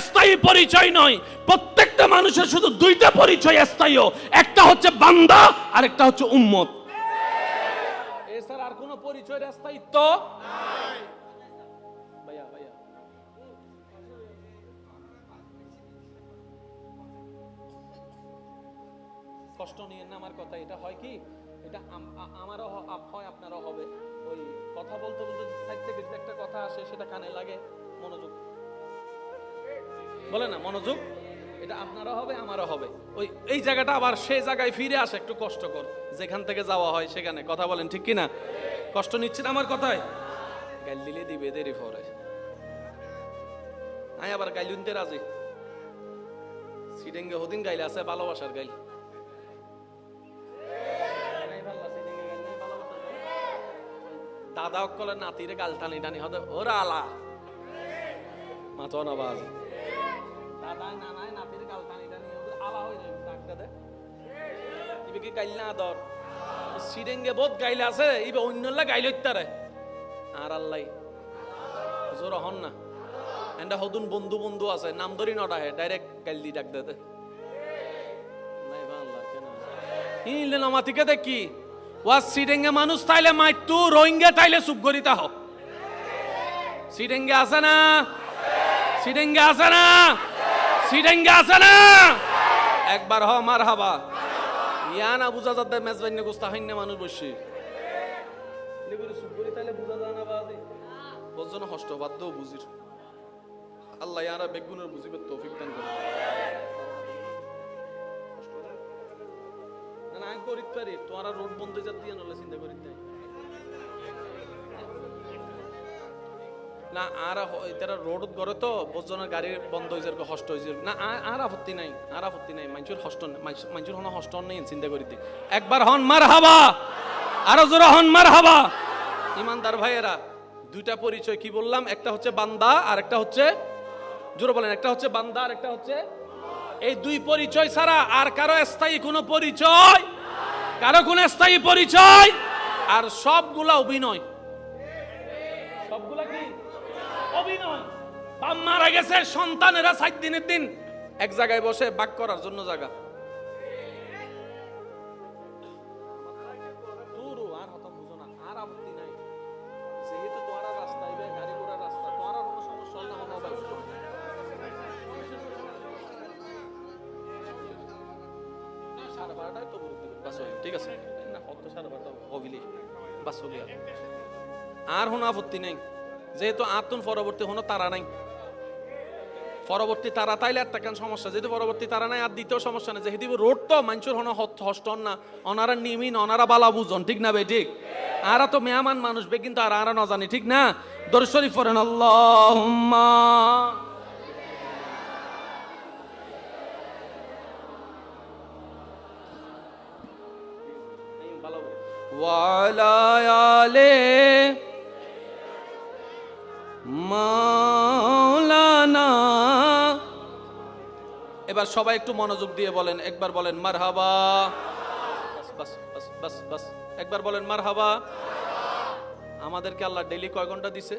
স্থায়ী পরিচয় নয়। প্রত্যেকটা মানুষের শুধু দুইটা পরিচয় স্থায়ী, একটা হচ্ছে বান্দা আর একটা হচ্ছে উম্মত। এছাড়া আর কোনো পরিচয়ের স্থায়িত্ব নাই। ভাইয়া ভাইয়া কষ্ট নিয়ে না আমার কথা, এটা হয় কি, এটা আমারও হয়, আপনারও হবে। ওই কথা বলতে বলতে সাইড থেকে যদি একটা কথা আসে, সেটা কানে লাগে, মনোযোগ বলে না, মনোযোগ, এটা আপনারও হবে আমারও হবে। ওই এই জায়গাটা আবার সেই জায়গায় ফিরে আসে একটু কষ্টকর, যেখান থেকে যাওয়া হয় সেখানে। কথা বলেন ঠিক কিনা? কষ্ট নিচ্ছেন আমার কথায়? গাইল দিলে দিবে দেরি পরে, আয় আবার গাইলুনতে রাজি। সিডেঙ্গে হদিন গাইলে আছে ভালোবাসার গাইল, দাদা অকলে নাতিরে গাল টানি টানি হতে ওরা আলা মাথা নবাজ, দাদা নানায় নাতির গাল টানি টানি আলা হয়ে যাবে, ডাকতে দে ইবে কি গাইল না দর সিডেঙ্গে বহুত গাইলে আছে, ইবে অন্যলা গাইল ইত্তারে আর আল্লাহ জোর হন না। এন্ডা হদুন বন্ধু বন্ধু আছে, নাম ধরি নটা হে ডাইরেক্ট গাইল দি ডাক দে নাই বাংলা কেন ইলে নমাতিকে দেখি ওয়া সিডেঙ্গে মানুষ তাইলে মাইতু, রোহিঙ্গা তাইলে সুবগরিতা হ। সিডেঙ্গে আছে না? সিডেঙ্গে আছে না? সিডেঙ্গে আছে না? একবার হ মারহাবা। ইয়া না বুঝা যাচ্ছে মেজবাইনে গুস্তাহিনে মানুষ বসে লিগুরি সুবগরি তাইলে বুঝা যায় না বাজি বজন কষ্ট বাধ্য বুঝির। আল্লাহ ইয়ারা বেগুনের বুঝিবে তৌফিক দান করে। না না করিত পারি, তোরা রোড বন্ধ যা দিয়ে নলে চিন্তা করিত নাই না। আর এটারা রোড করে তো বজনের গাড়ি বন্ধ হয়ে যাবে, কষ্ট হয়ে যাবে না। আর আপত্তি নাই, আর আপত্তি নাই। মানুষের কষ্ট, মানুষের কোনো কষ্ট নেই চিন্তা করিতে। একবার হন মারহাবা। আরো জোরে হন মারহাবা। ইমানদার ভাইয়েরা, দুইটা পরিচয় কি বললাম? একটা হচ্ছে বান্দা আর একটা হচ্ছে, জোরে বলেন, একটা হচ্ছে বান্দা আর একটা হচ্ছে, এই দুই পরিচয় ছাড়া আর কারো স্থায়ী কোনো পরিচয়, কারো কোনো স্থায়ী পরিচয়, আর সবগুলা অভিনয়। সবগুলা কি অভিনয়? বাপ মারা গেছে, সন্তানেরা 7 দিনের দিন এক জায়গায় বসে বাক করার জন্য জায়গা। আর হতাম বুঝো না, আর আপত্তি নাই, যেহেতু তোমার রাস্তা হইবে, গাড়ি ঘোড়ার রাস্তা, তোমার কোনো সমস্যা হল না। মোবাইল সাড়ে 12টায় তো ঠিক আছে না, কত সাড়ে 12টা হবিলি বাস হলি আর কোনো আপত্তি নেই, যেহেতু আতুন পরবর্তী কোনো তারা নাই। পরবর্তী তারা তাইলে একটা কেন সমস্যা, যেহেতু পরবর্তী তারা নাই আর দ্বিতীয় সমস্যা নেই, যেহেতু রোড তো মানুষের হন হস্টন না, অনারা নিমিন, অনারা বালা বুঝন, ঠিক না ভাই? ঠিক। আরা তো মেহমান মানুষ বে, কিন্তু আর না জানি, ঠিক না? দরুদ শরীফ পড়েন, আল্লাহুম্মা ওয়ালা আলে মাওলানা। এবার সবাই একটু মনোযোগ দিয়ে বলেন, একবার বলেন মারহাবা। বাস বাস বাস বাস, একবার বলেন মারহাবা। আমাদেরকে আল্লাহ ডেইলি কয় ঘন্টা দিছে?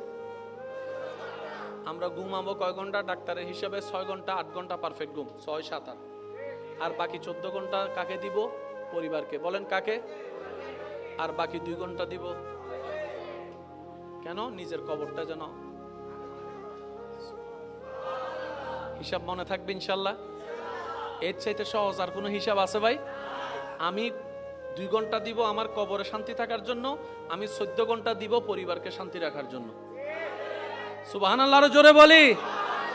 আমরা ঘুমাবো কয় ঘন্টা? ডাক্তারের হিসাবে 6 ঘন্টা, 8 ঘন্টা পারফেক্ট ঘুম, 6, 7, 8। আর বাকি 14 ঘন্টা কাকে দিব? পরিবারকে। বলেন কাকে? আর বাকি 2 ঘন্টা দিব কেন? নিজের কবরটা যেন হিসাব মনে থাকবে ইনশাল্লাহ। এর চাইতে সহজ আর কোনো হিসাব আছে ভাই? আমি 2 ঘন্টা দিব আমার কবরে শান্তি থাকার জন্য, আমি 14 ঘন্টা দিব পরিবারকে শান্তি রাখার জন্য। সুবহানাল্লাহ, আরো জোরে বলি।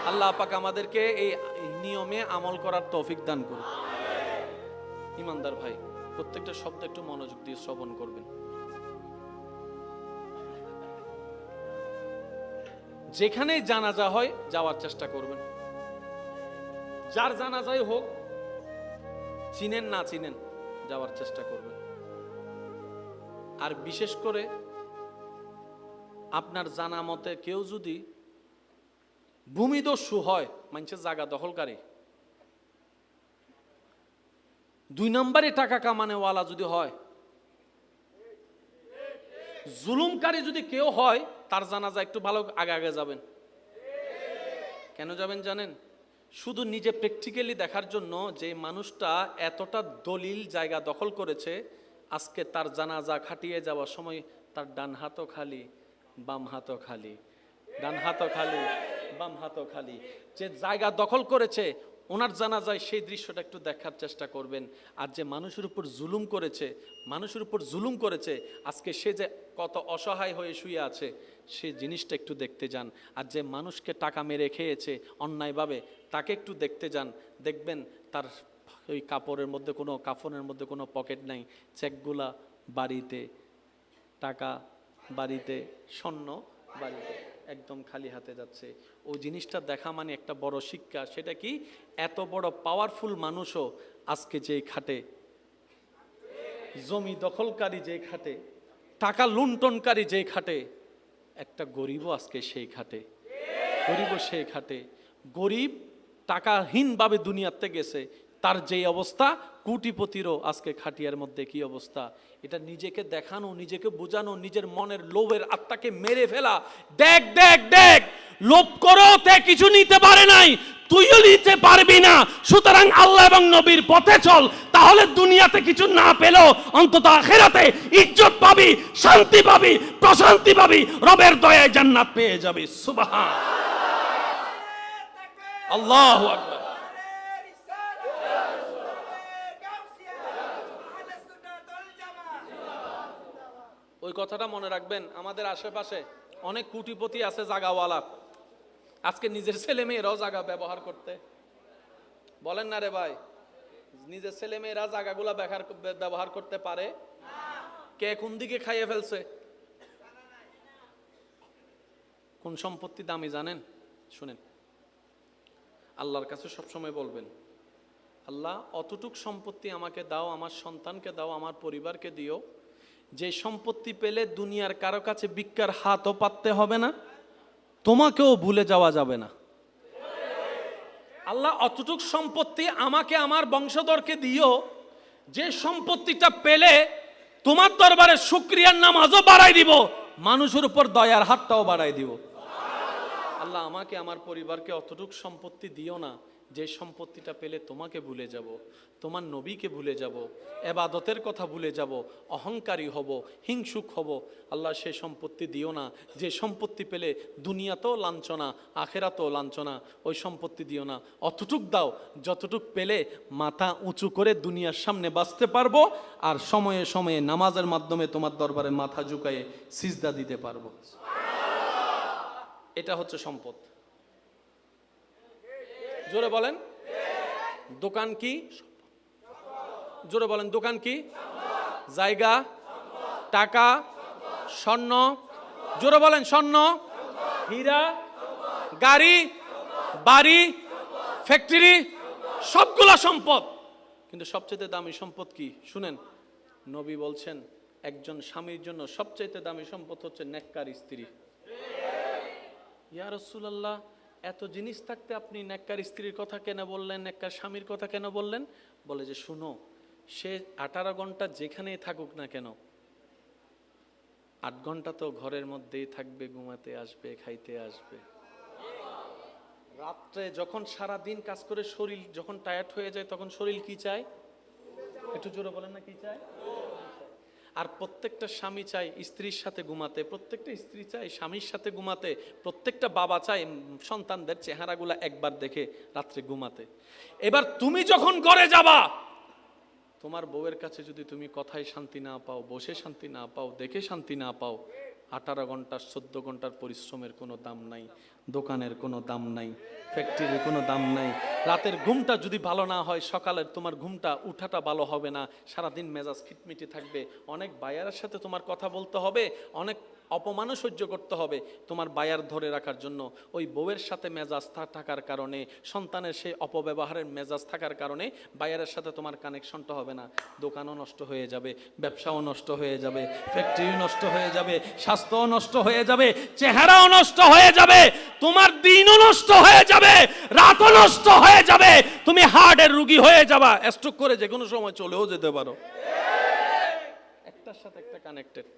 আল্লাহ পাক আমাদেরকে এই নিয়মে আমল করার তৌফিক দান করুন। ইমানদার ভাই, প্রত্যেকটা শব্দ একটু মনোযোগ দিয়ে শ্রবণ করবেন। যেখানেই জানাজা হয় যাওয়ার চেষ্টা করবেন, যার জানাজাই হোক, চিনেন না চিনেন, যাওয়ার চেষ্টা করবেন। আর বিশেষ করে আপনার জানা মতে কেউ যদি ভূমিদস্যু হয়, মানুষের জায়গা দখলকারী, 2 নম্বরে টাকা কামানেওয়ালা যদি হয়, জুলুমকারী যদি কেউ হয়, তার জানাজা একটু ভালো আগে আগে যাবেন। কেন যাবেন জানেন? শুধু নিজে প্র্যাকটিক্যালি দেখার জন্য যে মানুষটা এতটা দলিল জায়গা দখল করেছে, আজকে তার জানাজা খাটিয়ে যাওয়ার সময় তার ডান হাতও খালি, বাম হাতও খালি, ডান হাতও খালি, বাম হাতও খালি। যে জায়গা দখল করেছে ওনার জানাজায় সেই দৃশ্যটা একটু দেখার চেষ্টা করবেন। আর যে মানুষের উপর জুলুম করেছে, মানুষের উপর জুলুম করেছে, আজকে সে যে কত অসহায় হয়ে শুয়ে আছে সেই জিনিসটা একটু দেখতে যান। আর যে মানুষকে টাকা মেরে খেয়েছে অন্যায়ভাবে, তাকে একটু দেখতে যান। দেখবেন তার ওই কাপড়ের মধ্যে কোনো, কাফনের মধ্যে কোনো পকেট নাই, চেকগুলা বাড়িতে, টাকা বাড়িতে, স্বর্ণ বাড়িতে, একদম খালি হাতে যাচ্ছে। ও জিনিসটা দেখা মানে একটা বড় শিক্ষা। সেটা কি? এত বড় পাওয়ারফুল মানুষও আজকে যেই খাটে, জমি দখলকারী যেই খাটে, টাকা লুণ্ঠনকারী যেই খাটে, একটা গরিবও আজকে সেই খাটে, গরিবও সেই খাটে। গরিব টাকাহীনভাবে দুনিয়াতে গেছে, তার যেই অবস্থা, কোটিপতিরও আজকে খাটিয়ার মধ্যে কি অবস্থা। এটা নিজেকে দেখানো, নিজেকে বোঝানো, নিজের মনের লোভের আত্মাকে মেরে ফেলা। দেখ দেখ দেখ, লোভ করো তে কিছু নিতে পারে নাই, তুইও নিতে পারবি না। সুতরাং আল্লাহ এবং নবীর পথে চল, তাহলে দুনিয়াতে কিছু না পেলেও অন্তত আখিরাতে ইজ্জত পাবি, শান্তি পাবি, প্রশান্তি পাবি, রবের দয়ায় জান্নাত পেয়ে যাবি। সুবহান আল্লাহু আকবার। ওই কথাটা মনে রাখবেন। আমাদের আশেপাশে অনেক কোটিপতি আছে, জাগাওয়ালা, আজকে নিজের ছেলে মেয়েরাও জায়গা ব্যবহার করতে বলেন না রে ভাই। নিজের ছেলে মেয়েরা জায়গাগুলা ব্যবহার করতে পারে, কে কোন দিকে খাইয়ে ফেলছে। কোন সম্পত্তি দামি জানেন? শুনেন, আল্লাহর কাছে সবসময় বলবেন, আল্লাহ অতটুক সম্পত্তি আমাকে দাও, আমার সন্তানকে দাও, আমার পরিবারকে দিও, যে সম্পত্তি পেলে দুনিয়ার কারো কাছে ভিক্ষার হাতও পাততে হবে না, তোমাকেও ভুলে যাওয়া যাবে না। আল্লাহ অতটুক সম্পত্তি আমাকে আমার বংশধরকে দিও, যে সম্পত্তিটা পেলে তোমার দরবারে শুকরিয়ার নামাজও বাড়াই দিব, মানুষের উপর দয়ার হাতটাও বাড়াই দিব। আল্লাহ আমাকে আমার পরিবারকে অতটুক সম্পত্তি দিও না যে সম্পত্তিটা পেলে তোমাকে ভুলে যাব, তোমার নবীকে ভুলে যাব, এবাদতের কথা ভুলে যাব, অহংকারী হব, হিংসুক হব। আল্লাহ সে সম্পত্তি দিও না যে সম্পত্তি পেলে দুনিয়াতেও লাঞ্ছনা, আখেরাতেও লাঞ্ছনা। ওই সম্পত্তি দিও না, অতটুক দাও যতটুক পেলে মাথা উঁচু করে দুনিয়ার সামনে বাঁচতে পারবো, আর সময়ে সময়ে নামাজের মাধ্যমে তোমার দরবারে মাথা ঝুঁকায়ে সিজদা দিতে পারবো। এটা হচ্ছে সম্পদ। জোরে বলেন দোকান কি? জোরে বলেন দোকান কি? জায়গা, টাকা, স্বর্ণ। জোরে বলেন স্বর্ণ, হীরা, গাড়ি, বাড়ি, ফ্যাক্টরি, সবগুলা সম্পদ। কিন্তু সবচেয়ে দামি সম্পদ কি শুনেন? নবী বলছেন একজন স্বামীর জন্য সবচেয়ে দামি সম্পদ হচ্ছে নেককার স্ত্রী। ইয়া রাসূলুল্লাহ, এত জিনিস থাকতে আপনি নেককার স্ত্রীর কথা কেন বললেন, নেককার স্বামীর কথা কেন বললেন? বলে যে শুনো, সে 18 ঘন্টা যেখানেই থাকুক না কেন, 8 ঘন্টা তো ঘরের মধ্যেই থাকবে, ঘুমাতে আসবে, খাইতে আসবে। রাত্রে যখন সারা দিন কাজ করে শরীর যখন টায়ার্ড হয়ে যায়, তখন শরীর কি চায়? একটু জোরে বলেন না, কি চায়? আর প্রত্যেকটা স্বামী চায় স্ত্রীর সাথে ঘুমাতে, প্রত্যেকটা স্ত্রী চায় স্বামীর সাথে ঘুমাতে, প্রত্যেকটা বাবা চায় সন্তানদের চেহারাগুলা একবার দেখে রাত্রে ঘুমাতে। এবার তুমি যখন ঘরে যাবা, তোমার বউয়ের কাছে যদি তুমি কথায় শান্তি না পাও, বসে শান্তি না পাও, দেখে শান্তি না পাও, 18 ঘন্টার 14 ঘন্টার পরিশ্রমের কোনো দাম নাই, দোকানের কোনো দাম নাই, ফ্যাক্টরির কোনো দাম নাই। রাতের ঘুমটা যদি ভালো না হয়, সকালের তোমার ঘুমটা উঠাটা ভালো হবে না, সারাদিন মেজাজ খিটমিটি থাকবে, অনেক বায়ারের সাথে তোমার কথা বলতে হবে, অনেক অপমানও সহ্য করতে হবে তোমার বায়ার ধরে রাখার জন্য। ওই বউয়ের সাথে মেজাজ থাকার কারণে, সন্তানের সেই অপব্যবহারের মেজাজ থাকার কারণে বায়ারের সাথে তোমার কানেকশনটা হবে না। দোকানও নষ্ট হয়ে যাবে, ব্যবসাও নষ্ট হয়ে যাবে, ফ্যাক্টরিও নষ্ট হয়ে যাবে, স্বাস্থ্যও নষ্ট হয়ে যাবে, চেহারাও নষ্ট হয়ে যাবে, তোমার দিনও নষ্ট হয়ে যাবে, রাতও নষ্ট হয়ে যাবে, তুমি হার্টের রোগী হয়ে যাবা, স্ট্রোক করে যে কোনো সময় চলেও যেতে পারো। একটার সাথে একটা কানেক্টেড।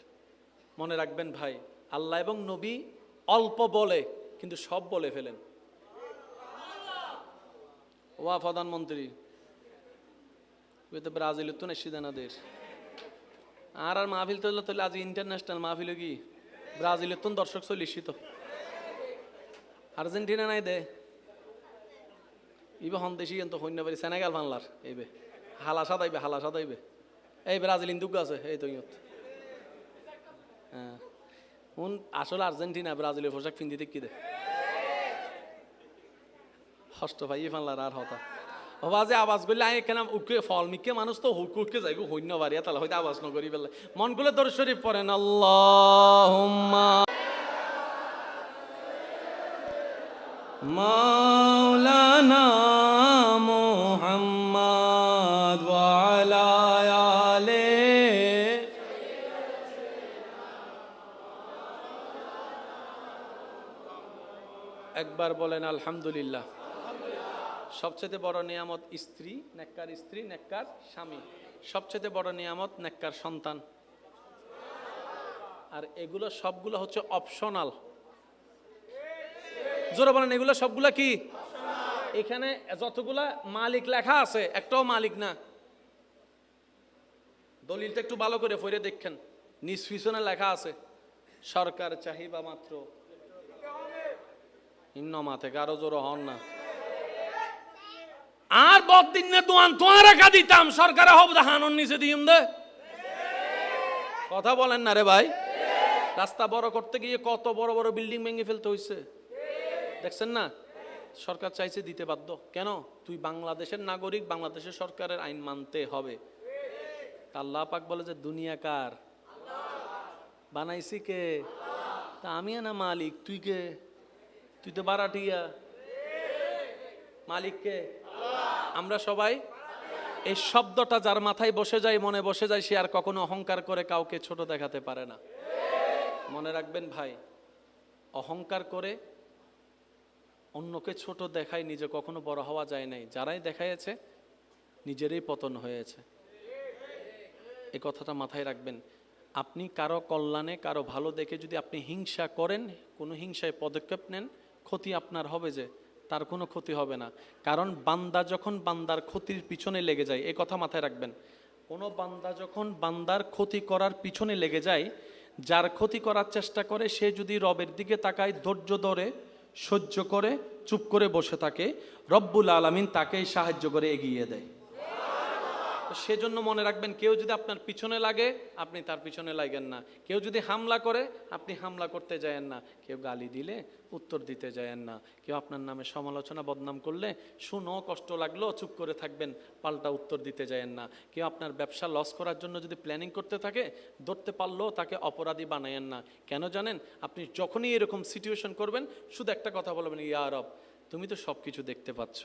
মনে রাখবেন ভাই, আল্লাহ এবং নবী অল্প বলে কিন্তু সব বলে ফেলেন। ওয়া প্রধানমন্ত্রী ব্রাজিলের তো নেশি দানা দেশ আর মাহফিল তো আজ ইন্টারন্যাশনাল মাহফিল কি ব্রাজিলের তো দর্শক চল্লিশই তো আর্জেন্টিনা নাই দে ইবে হন দেশি তো হইনা পারি সেনেগাল বাংলার এইবে হালা সাদাইবে এই ব্রাজিল ইন্দুক আছে এই তো হ্যাঁ আসলে আর্জেন্টিনা ব্রাজিলের পোশাক পিন্দিতে কি দে হষ্ট ভাই ফানলার আর হতা বাজে আওয়াজ করলে আই কেন উকে ফল মিকে মানুষ তো হুকুকে যাইব হইন্য বাড়িয়া তাহলে হয়তো আওয়াজ নকরি ফেললে মন গুলো দরুদ শরীফ পড়েন আল্লাহুম্মা মাওলানা মুহাম্মদ ওয়া আলা আলি একবার বলেন আলহামদুলিল্লাহ। সবচেয়ে বড় নিয়ামত স্ত্রী, নেককার স্ত্রী, নেককার স্বামী। সবচেয়ে বড় নিয়ামত নেককার সন্তান। আর এগুলো সবগুলো হচ্ছে অপশনাল। জোরে বলেন এগুলো সবগুলা কি? এখানে যতগুলা মালিক লেখা আছে একটাও মালিক না। দলিলটা একটু ভালো করে পড়ে দেখেন, নিজ পিছনে লেখা আছে সরকার চাহিবা মাত্র ইন্নমা থেকে আরো জোর হন না। আর বদিন না দোয়ান তোয়া রাখা দিতাম সরকারে হব হানন নিচে দিম দে। কথা বলেন না রে ভাই। রাস্তা বড় করতে গিয়ে কত বড় বড় বিল্ডিং ভেঙে ফেলতে হয়েছে দেখছেন না? সরকার চাইছে দিতে বাধ্য। কেন? তুই বাংলাদেশের নাগরিক, বাংলাদেশের সরকারের আইন মানতে হবে। আল্লাহ পাক বলে যে দুনিয়া কার? বানাইছি কে? তা আমি না মালিক, তুই কে? তুই তো বারাটিয়া। মালিক কে? আমরা সবাই এই শব্দটা যার মাথায় বসে যায়, মনে বসে যায়, সে আর কখনো অহংকার করে কাউকে ছোট দেখাতে পারে না। মনে রাখবেন ভাই, অহংকার করে অন্যকে ছোট দেখায় নিজে কখনো বড় হওয়া যায় নাই। যারাই দেখাইছে নিজেরই পতন হয়েছে। এই কথাটা মাথায় রাখবেন। আপনি কারো কল্যাণে, কারো ভালো দেখে যদি আপনি হিংসা করেন, কোনো হিংসায় পদক্ষেপ নেন, ক্ষতি আপনার হবে, যে তার কোনো ক্ষতি হবে না। কারণ বান্দা যখন বান্দার ক্ষতির পিছনে লেগে যায়, এই কথা মাথায় রাখবেন, কোনো বান্দা যখন বান্দার ক্ষতি করার পিছনে লেগে যায়, যার ক্ষতি করার চেষ্টা করে, সে যদি রবের দিকে তাকায়, ধৈর্য ধরে, সহ্য করে, চুপ করে বসে থাকে, রব্বুল আলামিন তাকেই সাহায্য করে এগিয়ে দেয়। সেজন্য মনে রাখবেন, কেউ যদি আপনার পিছনে লাগে, আপনি তার পিছনে লাগেন না। কেউ যদি হামলা করে, আপনি হামলা করতে যায়েন না। কেউ গালি দিলে উত্তর দিতে যায়েন না। কেউ আপনার নামে সমালোচনা, বদনাম করলে শুনো, কষ্ট লাগলো, চুপ করে থাকবেন, পাল্টা উত্তর দিতে যায়েন না। কেউ আপনার ব্যবসা লস করার জন্য যদি প্ল্যানিং করতে থাকে, ধরতে পারলেও তাকে অপরাধী বানায়েন না। কেন জানেন? আপনি যখনই এরকম সিচুয়েশন করবেন, শুধু একটা কথা বলবেন, ইয়া রব, তুমি তো সব কিছু দেখতে পাচ্ছ।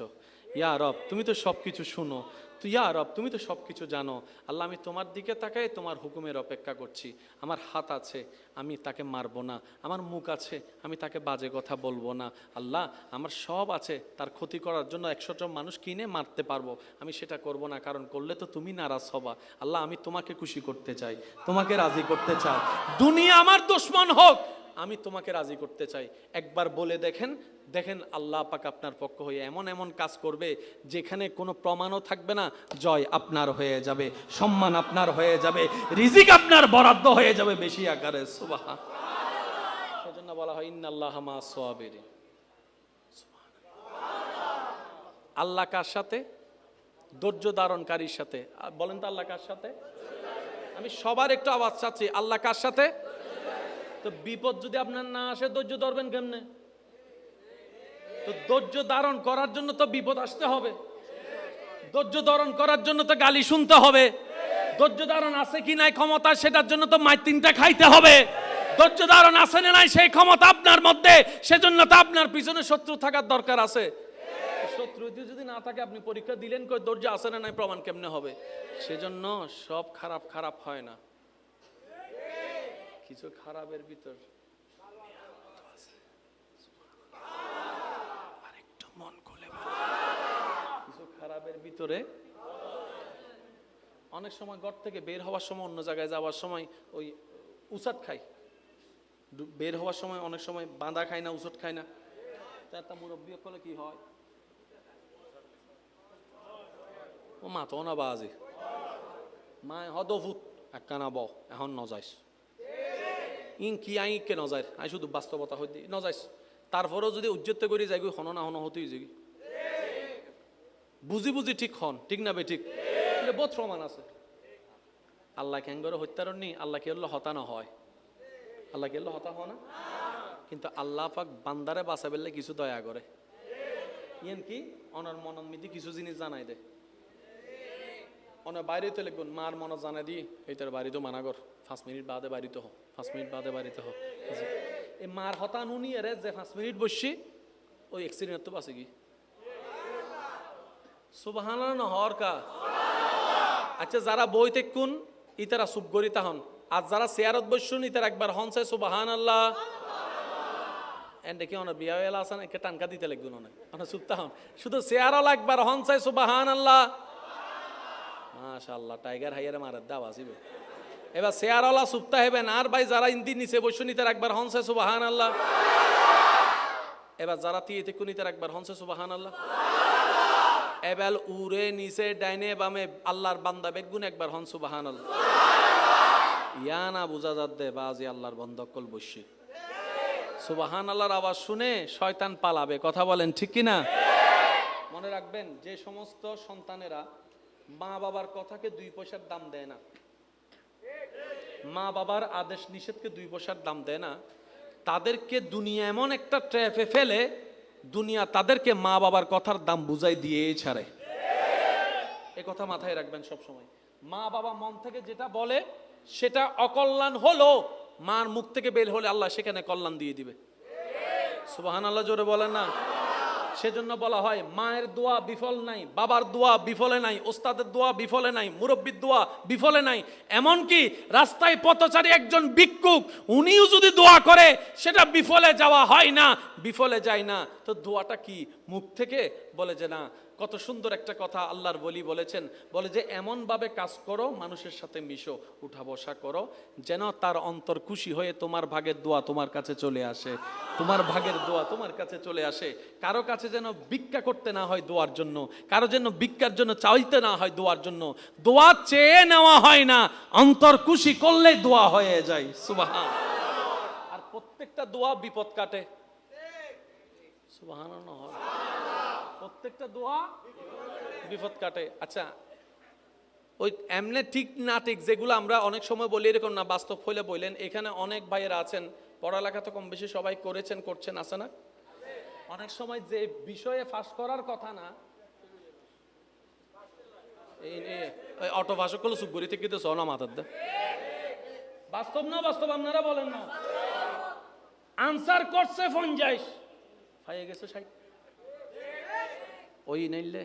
ইয়া রব, তুমি তো সব কিছু শুনো। তো ইয়া রব, তুমি তো সব কিছু জানো। আল্লাহ, আমি তোমার দিকে তাকাই, তোমার হুকুমের অপেক্ষা করছি। আমার হাত আছে, আমি তাকে মারবো না। আমার মুখ আছে, আমি তাকে বাজে কথা বলবো না। আল্লাহ, আমার সব আছে, তার ক্ষতি করার জন্য 100টা মানুষ কিনে মারতে পারবো, আমি সেটা করব না। কারণ করলে তো তুমি নারাজ হবা। আল্লাহ, আমি তোমাকে খুশি করতে চাই, তোমাকে রাজি করতে চাই। দুনিয়া আমার দুশমন হোক, আমি তোমাকে রাজি করতে চাই। একবার বলে দেখেন, দেখেন আল্লাহ পাক আপনার পক্ষ হয়ে এমন এমন কাজ করবে, যেখানে কোনো প্রমাণও থাকবে না। জয় আপনার হয়ে যাবে, সম্মান আপনার হয়ে যাবে, রিজিক আপনার বরাদ্দ হয়ে যাবে বেশি আকারে। সুবহান। সেজন্য বলা হয় ইন্নাল্লাহা মা'আস সাবিরিন। আল্লাহ কার সাথে? ধৈর্য ধারণকারীর সাথে। বলেন তো আল্লাহ কার সাথে? আমি সবার একটু আওয়াজ চাচ্ছি, আল্লাহ কার সাথে? তো বিপদ যদি আপনার না আসে, ধৈর্য ধরবেন কেমনে? তো ধৈর্য ধারণ করার জন্য তো বিপদ আসতে হবে। ধৈর্য ধারণ করার জন্য তো গালি শুনতে হবে। ধৈর্য ধারণ আছে কি নাই ক্ষমতা, সেটার জন্য তো মাইর তিনটা খাইতে হবে। ধৈর্য ধারণ আছে না নাই সেই ক্ষমতা আপনার মধ্যে, সেজন্য তো আপনার পিছনে শত্রু থাকার দরকার আছে। শত্রু যদি না থাকে, আপনি পরীক্ষা দিলেন, কই ধৈর্য আছে না নাই প্রমাণ কেমনে হবে? সেজন্য সব খারাপ খারাপ হয় না, কিছু খারাপের ভিতর আরেকটু মন খুলে কিছু খারাপের ভিতরে। অনেক সময় ঘর থেকে বের হওয়ার সময়, অন্য জায়গায় যাওয়ার সময় ওই উসাট খাই। বের হওয়ার সময় অনেক সময় বাঁধা খাই না, উসট খাই না। তা মুরব্বী করলে কি হয়? ও মা তো না বাজে মা হদফুত একখানা ব এখন নজাইস ইন কি আই কে নজায়, আই শুধু বাস্তবতা হইতে নজাইস। তারপরেও যদি উজ্জত করি যাই, হন না হন হতেই যাই, বুঝি বুঝি ঠিক হন, ঠিক না বে ঠিক? বহুত প্রমাণ আছে। আল্লাহ ক্যাঙ্গরে হত্যার নি, আল্লাহ কে হতানো হয়, আল্লাহ কে হতা হয় না। কিন্তু আল্লাহ পাক বান্দারে বাঁচা বেললে কিছু দয়া করে। ইয়েন কি অনার মনন মিদি কিছু জিনিস জানাই দে। অনেক বাইরে তো লিখবেন, মার মন জানাই দি, এইটার বাড়ি তো মানাগর 5 মিনিট বাদে বাড়িতে হোক, 5 মিনিট বাদে বাড়িতে হোক। এই মার হতা নুনি এর যে 5 মিনিট বসছি, ওই অ্যাক্সিডেন্ট তো বাঁচে কি? সুবহানাল্লাহ না হর কা। আচ্ছা, যারা বইতে কোন ইতারা সুপ গরি তাহন, আর যারা চেয়ারত বসছুন ইতার একবার হন চাই সুবহানাল্লাহ। এন্ড কি অনেক বিয়া এলা আসান একে টানকা দিতে লাগবে না, অনেক সুপ তাহন শুধু চেয়ারও একবার হন চাই সুবহানাল্লাহ। মাশাআল্লাহ, টাইগার হাইয়ারে মারার দাও আসিবে। এবার চেয়ারওয়ালা সুপ্তা হেবেন, আর ভাই যারা ইন্দি নিচে বসুন ইতার একবার হন চাই সুবহানাল্লাহ। এবার যারা তিয়েতে কোন ইতার একবার হন চাই সুবহানাল্লাহ। এবার উরে নিচে ডাইনে বামে আল্লাহর বান্দা বেগুন একবার হন সুবহানাল্লাহ। ইয়া না বুঝা যাত দে বাজি আল্লাহর বন্ধকল বসি। সুবহানাল্লাহর আওয়াজ শুনে শয়তান পালাবে। কথা বলেন ঠিক কি না? মনে রাখবেন, যে সমস্ত সন্তানেরা মা বাবার কথাকে 2 পয়সার দাম দেয় না, মা বাবার আদেশ নিষেধকে 2 পয়সার দাম দেয় না, তাদেরকে দুনিয়া এমন একটা ট্র্যাপে ফেলে, দুনিয়া তাদেরকে মা বাবার কথার দাম বুঝাই দিয়ে ছাড়ে। এ কথা মাথায় রাখবেন সব সময়। মা বাবা মন থেকে যেটা বলে সেটা অকল্যাণ হলো, মার মুখ থেকে বের হলে আল্লাহ সেখানে কল্যাণ দিয়ে দিবে। সুবহানাল্লাহ জোরে বলেন না। সেজন্য বলা হয় মায়ের দোয়া বিফল নাই, বাবার দোয়া বিফলে নাই, ওস্তাদের দোয়া বিফলে নাই, মুরব্বির দোয়া বিফলে নাই। এমনকি রাস্তায় পথচারী একজন ভিক্ষুক, উনিও যদি দোয়া করে সেটা বিফলে যাওয়া হয় না, বিফলে যায় না। তো দোয়াটা কি মুখ থেকে বলে যে না। কত সুন্দর একটা কথা আল্লাহর বলি বলেছেন, বলে যে এমন ভাবে কাজ করো, মানুষের সাথে মিশো, উঠা বসা করো, যেন তার অন্তর খুশি হয়ে তোমার ভাগের দোয়া তোমার কাছে চলে আসে, তোমার ভাগের দোয়া তোমার কাছে চলে আসে। কারো কাছে যেন ভিক্ষা করতে না হয় দোয়ার জন্য, কারো যেন ভিক্ষার জন্য চাইতে না হয় দোয়ার জন্য। দোয়া চেয়ে নেওয়া হয় না, অন্তর খুশি করলেই দোয়া হয়ে যায়। সুবহান। আর প্রত্যেকটা দোয়া বিপদ কাটে। সুবহানাল্লাহ। প্রত্যেকটা দোয়া বিপদ কাটে। আচ্ছা, ওই এমনি ঠিক না ঠিক যেগুলো আমরা অনেক সময় বলি এরকম না, বাস্তব হইলে বললেন। এখানে অনেক ভাইয়েরা আছেন, পড়ালেখা তো কম বেশি সবাই করেছেন, করছেন, আছে না? অনেক সময় যে বিষয়ে ফাঁস করার কথা না, এই অটো ভাষক করলো সুগরি থেকে তো সনা মাথার দে বাস্তব না, বাস্তব আপনারা বলেন না। আনসার করছে ফোন যাইস পাইয়ে গেছে সাই ওই নাইলে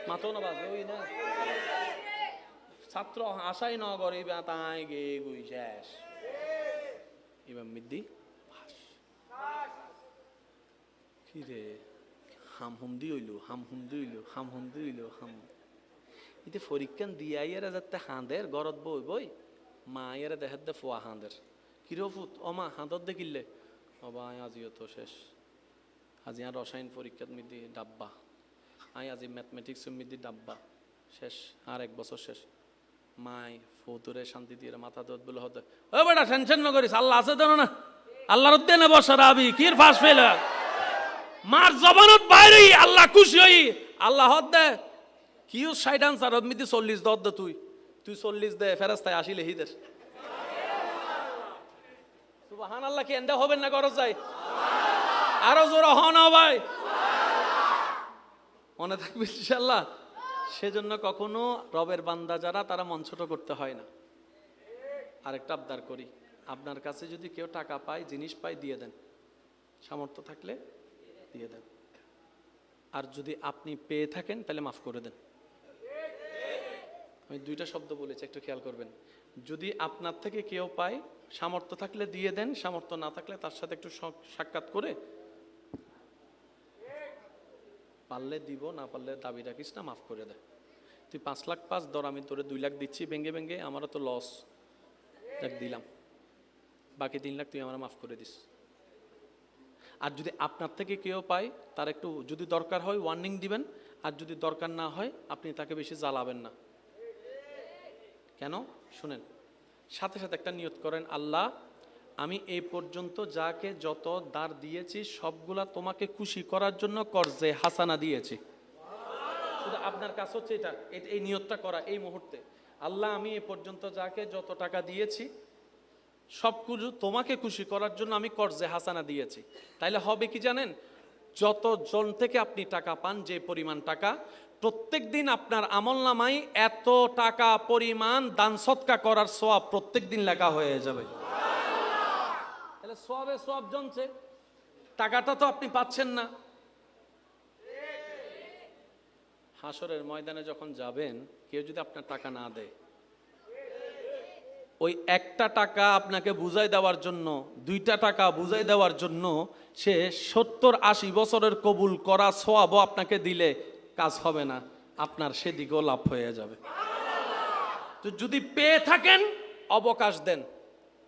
মাতো না বাজে ওই না ছাত্র আশাই ন করে তাই গে গুই শেষ এবার মিদ্দি কি রে হাম হুমদি হইলো হাম হুমদি হইলো হাম হুমদি হইলো হাম ইতে পরীক্ষা দিয়ে আইয়ারা যাতে হাঁদের গরত বই বই মা আইয়ারা দেখার দে ফোয়া হাঁদের কিরো ফুত ও মা হাঁদর দেখিলে ও বা আজিও তো শেষ আজি আর রসায়ন পরীক্ষার মিদি ডাব্বা আই আজি ম্যাথমেটিক্স মিদি ডাব্বা শেষ আর এক বছর শেষ মাই ফতুরে শান্তি দিয়ে মাথা দত বলে হতে ও বেটা টেনশন না করিস আল্লাহ আছে জানো না আল্লাহর উদ্দেনে বসা রাবি কির ফাঁস ফেলা মার জবানত বাইরে আল্লাহ খুশি হই আল্লাহ হদ দে কিউ সাইড আনসার মিদি 40 দত দে তুই 40 দে ফেরেশতায় আসিলে হিদের সুবহানাল্লাহ কি এন্ডা হবেন না গরজ যায় আরো জোরে হন ভাই মনে থাকবে ইনশাআল্লাহ। সেজন্য কখনো রবের বান্দা যারা তারা মন ছোট করতে হয় না। আরেকটা আবদার করি, আপনার কাছে যদি কেউ টাকা পায় জিনিস পায় দিয়ে দেন, সামর্থ্য থাকলে দিয়ে দেন। আর যদি আপনি পেয়ে থাকেন তাহলে মাফ করে দেন। আমি দুইটা শব্দ বলেছি, একটু খেয়াল করবেন। যদি আপনার থেকে কেউ পায় সামর্থ্য থাকলে দিয়ে দেন, সামর্থ্য না থাকলে তার সাথে একটু সাক্ষাৎ করে পারলে দিব, না পারলে দাবি রাখিস না, মাফ করে দে। তুই 5 লাখ পাস ধর, আমি তোরে 2 লাখ দিচ্ছি ভেঙ্গে ভেঙ্গে, আমারও তো লস, দেখ দিলাম, বাকি 3 লাখ তুই আমার মাফ করে দিস। আর যদি আপনার থেকে কেউ পায় তার একটু যদি দরকার হয় ওয়ার্নিং দিবেন, আর যদি দরকার না হয় আপনি তাকে বেশি জ্বালাবেন না। কেন শুনেন, সাথে সাথে একটা নিয়ত করেন, আল্লাহ আমি এই পর্যন্ত যাকে যত দার দিয়েছি সবগুলা তোমাকে খুশি করার জন্য কর্জে হাসানা দিয়েছি। শুধু আপনার কাজ হচ্ছে এটা, এই নিয়তটা করা এই মুহূর্তে, আল্লাহ আমি এই পর্যন্ত যাকে যত টাকা দিয়েছি সবকিছু তোমাকে খুশি করার জন্য আমি কর্জে হাসানা দিয়েছি। তাইলে হবে কি জানেন, যত জন থেকে আপনি টাকা পান, যে পরিমাণ টাকা, প্রত্যেক দিন আপনার আমলনামায় এত টাকা পরিমাণ দান সদকা করার সওয়াব প্রত্যেক দিন লেখা হয়ে যাবে। তাহলে সওয়াবে সওয়াব জমছে, টাকাটা তো আপনি পাচ্ছেন না। হাসরের ময়দানে যখন যাবেন, কেউ যদি আপনার টাকা না দেয়, ওই একটা টাকা আপনাকে বুঝাই দেওয়ার জন্য, 2টা টাকা বুঝাই দেওয়ার জন্য সে 70-80 বছরের কবুল করা সওয়াবও আপনাকে দিলে কাজ হবে না, আপনার সেদিকেও লাভ হয়ে যাবে। তো যদি পেয়ে থাকেন অবকাশ দেন,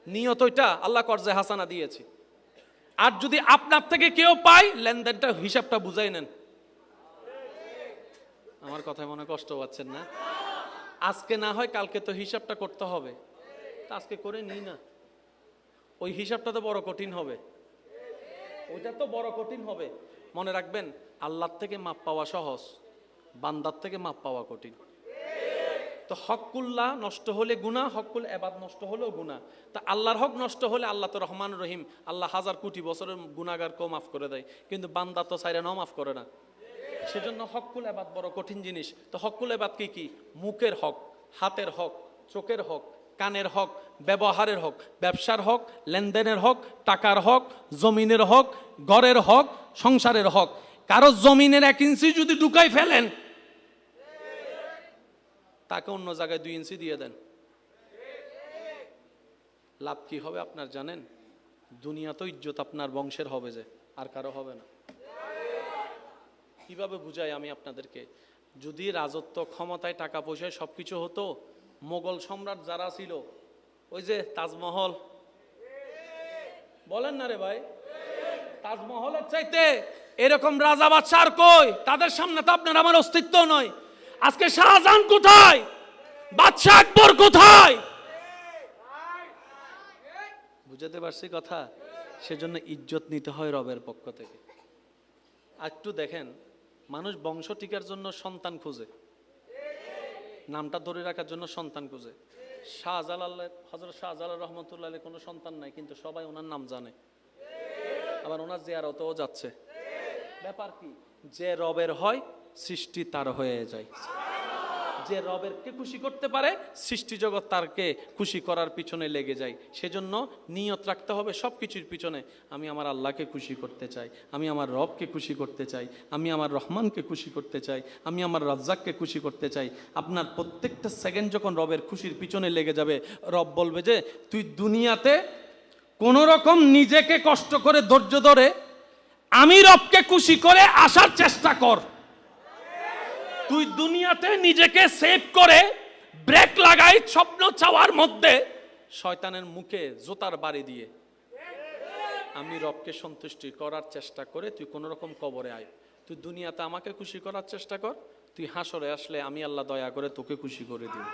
নিয়ত ওইটা আল্লাহ কর্জে হাসানা দিয়েছি। আর যদি আপনার থেকে কেউ পায় লেনদেনটা হিসাবটা বুঝাই নেন। আমার কথায় মনে কষ্ট পাচ্ছেন না? আজকে না হয় কালকে তো হিসাবটা করতে হবে, আজকে করে নিই না, ওই হিসাবটা তো বড় কঠিন হবে, ওইটা তো বড় কঠিন হবে। মনে রাখবেন, আল্লাহর থেকে মাপ পাওয়া সহজ, বান্দার থেকে মাপ পাওয়া কঠিন। তো হকুল্লাহ নষ্ট হলে গুনাহ, হকুল এবাদ নষ্ট হলেও গুনাহ। তা আল্লাহর হক নষ্ট হলে আল্লাহ তো রহমান রহিম, আল্লাহ 1000 কোটি বছরের গুনাহগারকেও মাফ করে দেয়, কিন্তু বান্দা তো চাইরা নাও মাফ করে না। সেজন্য হকুল এবাদ বড় কঠিন জিনিস। তো হকুল এবাদ কি কি? মুখের হক, হাতের হক, চোখের হক, কানের হক, ব্যবহারের হক, ব্যবসার হক, লেনদেনের হক, টাকার হক, জমিনের হক, ঘরের হক, সংসারের হক। কারো জমিনের 1 ইঞ্চি যদি ঢুকাই ফেলেন, তাকে অন্য জায়গায় 2 ইঞ্চি দিয়ে দেন, লাভ কি হবে আপনার জানেন? দুনিয়া তো ইজ্জত আপনার বংশের হবে, যে আর কারো হবে না। কিভাবে বুঝাই আমি আপনাদেরকে? যদি রাজত্ব, ক্ষমতায়, টাকা পয়সায় সবকিছু হতো, মোগল সম্রাট যারা ছিল, ওই যে তাজমহল, বলেন না রে ভাই, তাজমহলের চাইতে এরকম রাজা বাদশা আর কই? তাদের সামনে তো আপনার আমার অস্তিত্ব নয়। আজকে শাহজাহান কোথায়? বাদশা আকবর কোথায়? বুঝাতে পারছি কথা? সেজন্য ইজ্জত নিতে হয় রবের পক্ষ থেকে। একটু দেখেন, মানুষ বংশ টিকার জন্য সন্তান খুঁজে, নামটা ধরে রাখার জন্য সন্তান খুঁজে। শাহজালাল, হযরত শাহজালাল রহমতুল্লাহ আলাইহি কোনো সন্তান নাই, কিন্তু সবাই ওনার নাম জানে, আবার ওনার জিয়ারতেও যাচ্ছে। ব্যাপার কি? যে রবের হয় সৃষ্টি তার হয়ে যায়। যে রবেরকে খুশি করতে পারে, সৃষ্টি জগৎ তারকে খুশি করার পিছনে লেগে যায়। সেজন্য নিয়ত রাখতে হবে সব কিছুর পিছনে, আমি আমার আল্লাহকে খুশি করতে চাই, আমি আমার রবকে খুশি করতে চাই, আমি আমার রহমানকে খুশি করতে চাই, আমি আমার রাজ্জাককে খুশি করতে চাই। আপনার প্রত্যেকটা সেকেন্ড যখন রবের খুশির পিছনে লেগে যাবে, রব বলবে যে তুই দুনিয়াতে কোনো রকম নিজেকে কষ্ট করে ধৈর্য ধরে আমি রবকে খুশি করে আসার চেষ্টা কর। তুই দুনিয়াতে নিজেকে সেভ করে ব্রেক লাগাই স্বপ্ন চাওয়ার মধ্যে শয়তানের মুখে জোতার বাড়ি দিয়ে আমি রবকে সন্তুষ্টি করার চেষ্টা করে তুই কোন রকম কবরে আয়। তুই দুনিয়াতে আমাকে খুশি করার চেষ্টা কর, তুই হাসরে আসলে আমি আল্লাহ দয়া করে তোকে খুশি করে দিই।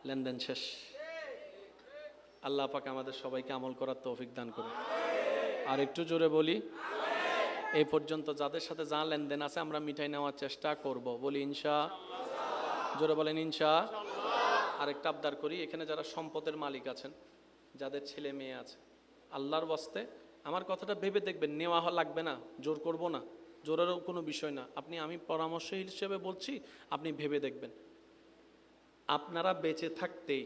লেনদেন শেষ। আল্লাহ পাক আমাদের সবাইকে আমল করার তৌফিক দান করুন। আর একটু জোরে বলি, এই পর্যন্ত যাদের সাথে যা লেনদেন আছে আমরা মিটাই নেওয়ার চেষ্টা করব। বলি ইনশাআল্লাহ। জোরে বলেন ইনশাআল্লাহ। আরেকটা আবদার করি, এখানে যারা সম্পদের মালিক আছেন, যাদের ছেলে মেয়ে আছে, আল্লাহর ওয়াস্তে আমার কথাটা ভেবে দেখবেন, নেওয়া লাগবে না, জোর করব না, জোরেরও কোনো বিষয় না। আমি পরামর্শ হিসেবে বলছি, আপনি ভেবে দেখবেন। আপনারা বেঁচে থাকতেই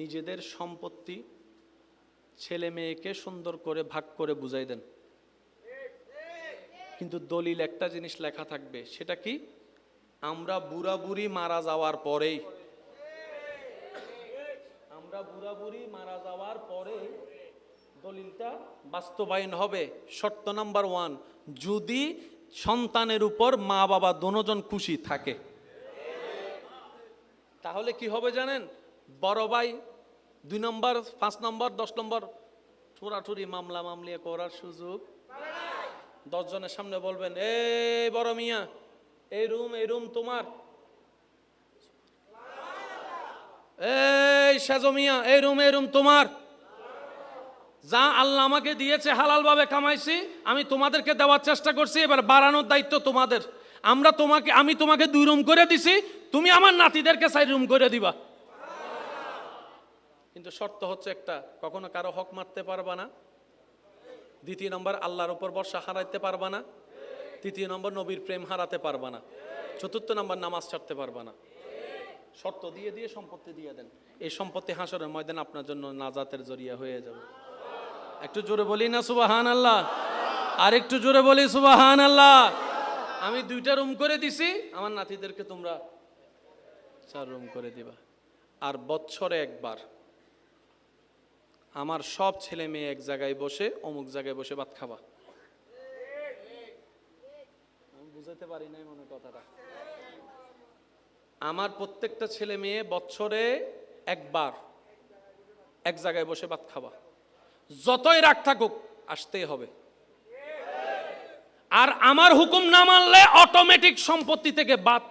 নিজেদের সম্পত্তি ছেলে মেয়েকে সুন্দর করে ভাগ করে বুঝাই দেন, কিন্তু দলিল একটা জিনিস লেখা থাকবে, সেটা কি? আমরা বুড়া বুড়ি মারা যাওয়ার পরেই, আমরা বুড়া বুড়ি মারা যাওয়ার পরে দলিলটা বাস্তবায়ন হবে। শর্ত নাম্বার 1, যদি সন্তানের উপর মা বাবা দুজন খুশি থাকে, তাহলে কি হবে জানেন? বড় ভাই 2 নম্বর, 5 নম্বর, 10 নম্বর ঠুরাঠুরি মামলা মামলিয়া করার সুযোগ। 10 জনের সামনে বলবেন, এই বড় মিয়া, এই রুম তোমার, এই সেজো মিয়া, এই রুম তোমার। যা আল্লাহ আমাকে দিয়েছে হালাল ভাবে কামাইছি, আমি তোমাদেরকে দেওয়ার চেষ্টা করছি, এবার বাড়ানোর দায়িত্ব তোমাদের। আমি তোমাকে 2 রুম করে দিছি, তুমি আমার নাতিদেরকে 4 রুম করে দিবা। কিন্তু শর্ত হচ্ছে একটা, কখনো কারো হক মারতে পারবা না। 2 নম্বর, আল্লাহর উপর ভরসা হারাইতে পারবা না। 3 নম্বর, নবীর প্রেম হারাতে পারবা না। 4 নম্বর, নামাজ ছাড়তে পারবা না। শর্ত দিয়ে দিয়ে সম্পত্তি দিয়ে দেন, এই সম্পত্তি হাসরের ময়দানে আপনার জন্য নাজাতের জরিয়া হয়ে যাবে। একটু জোরে বলি না সুবহানাল্লাহ? আর একটু জোরে বলি সুবহানাল্লাহ। আমি 2টা রুম করে দিছি, আমার নাতিদেরকে তোমরা 4 রুম করে দিবা। আর বছরে একবার আমার সব ছেলে মেয়ে এক জায়গায় বসে অমুক জায়গায় বসে ভাত খাবা। আমি বুঝাতে পারি নাই মনে কথাটা। আমার প্রত্যেকটা ছেলে মেয়ে বছরে একবার এক জায়গায় বসে ভাত খাবা। যতই রাগ থাকুক আসতেই হবে। আর আমার হুকুম না মানলে অটোমেটিক সম্পত্তি থেকে বাদ।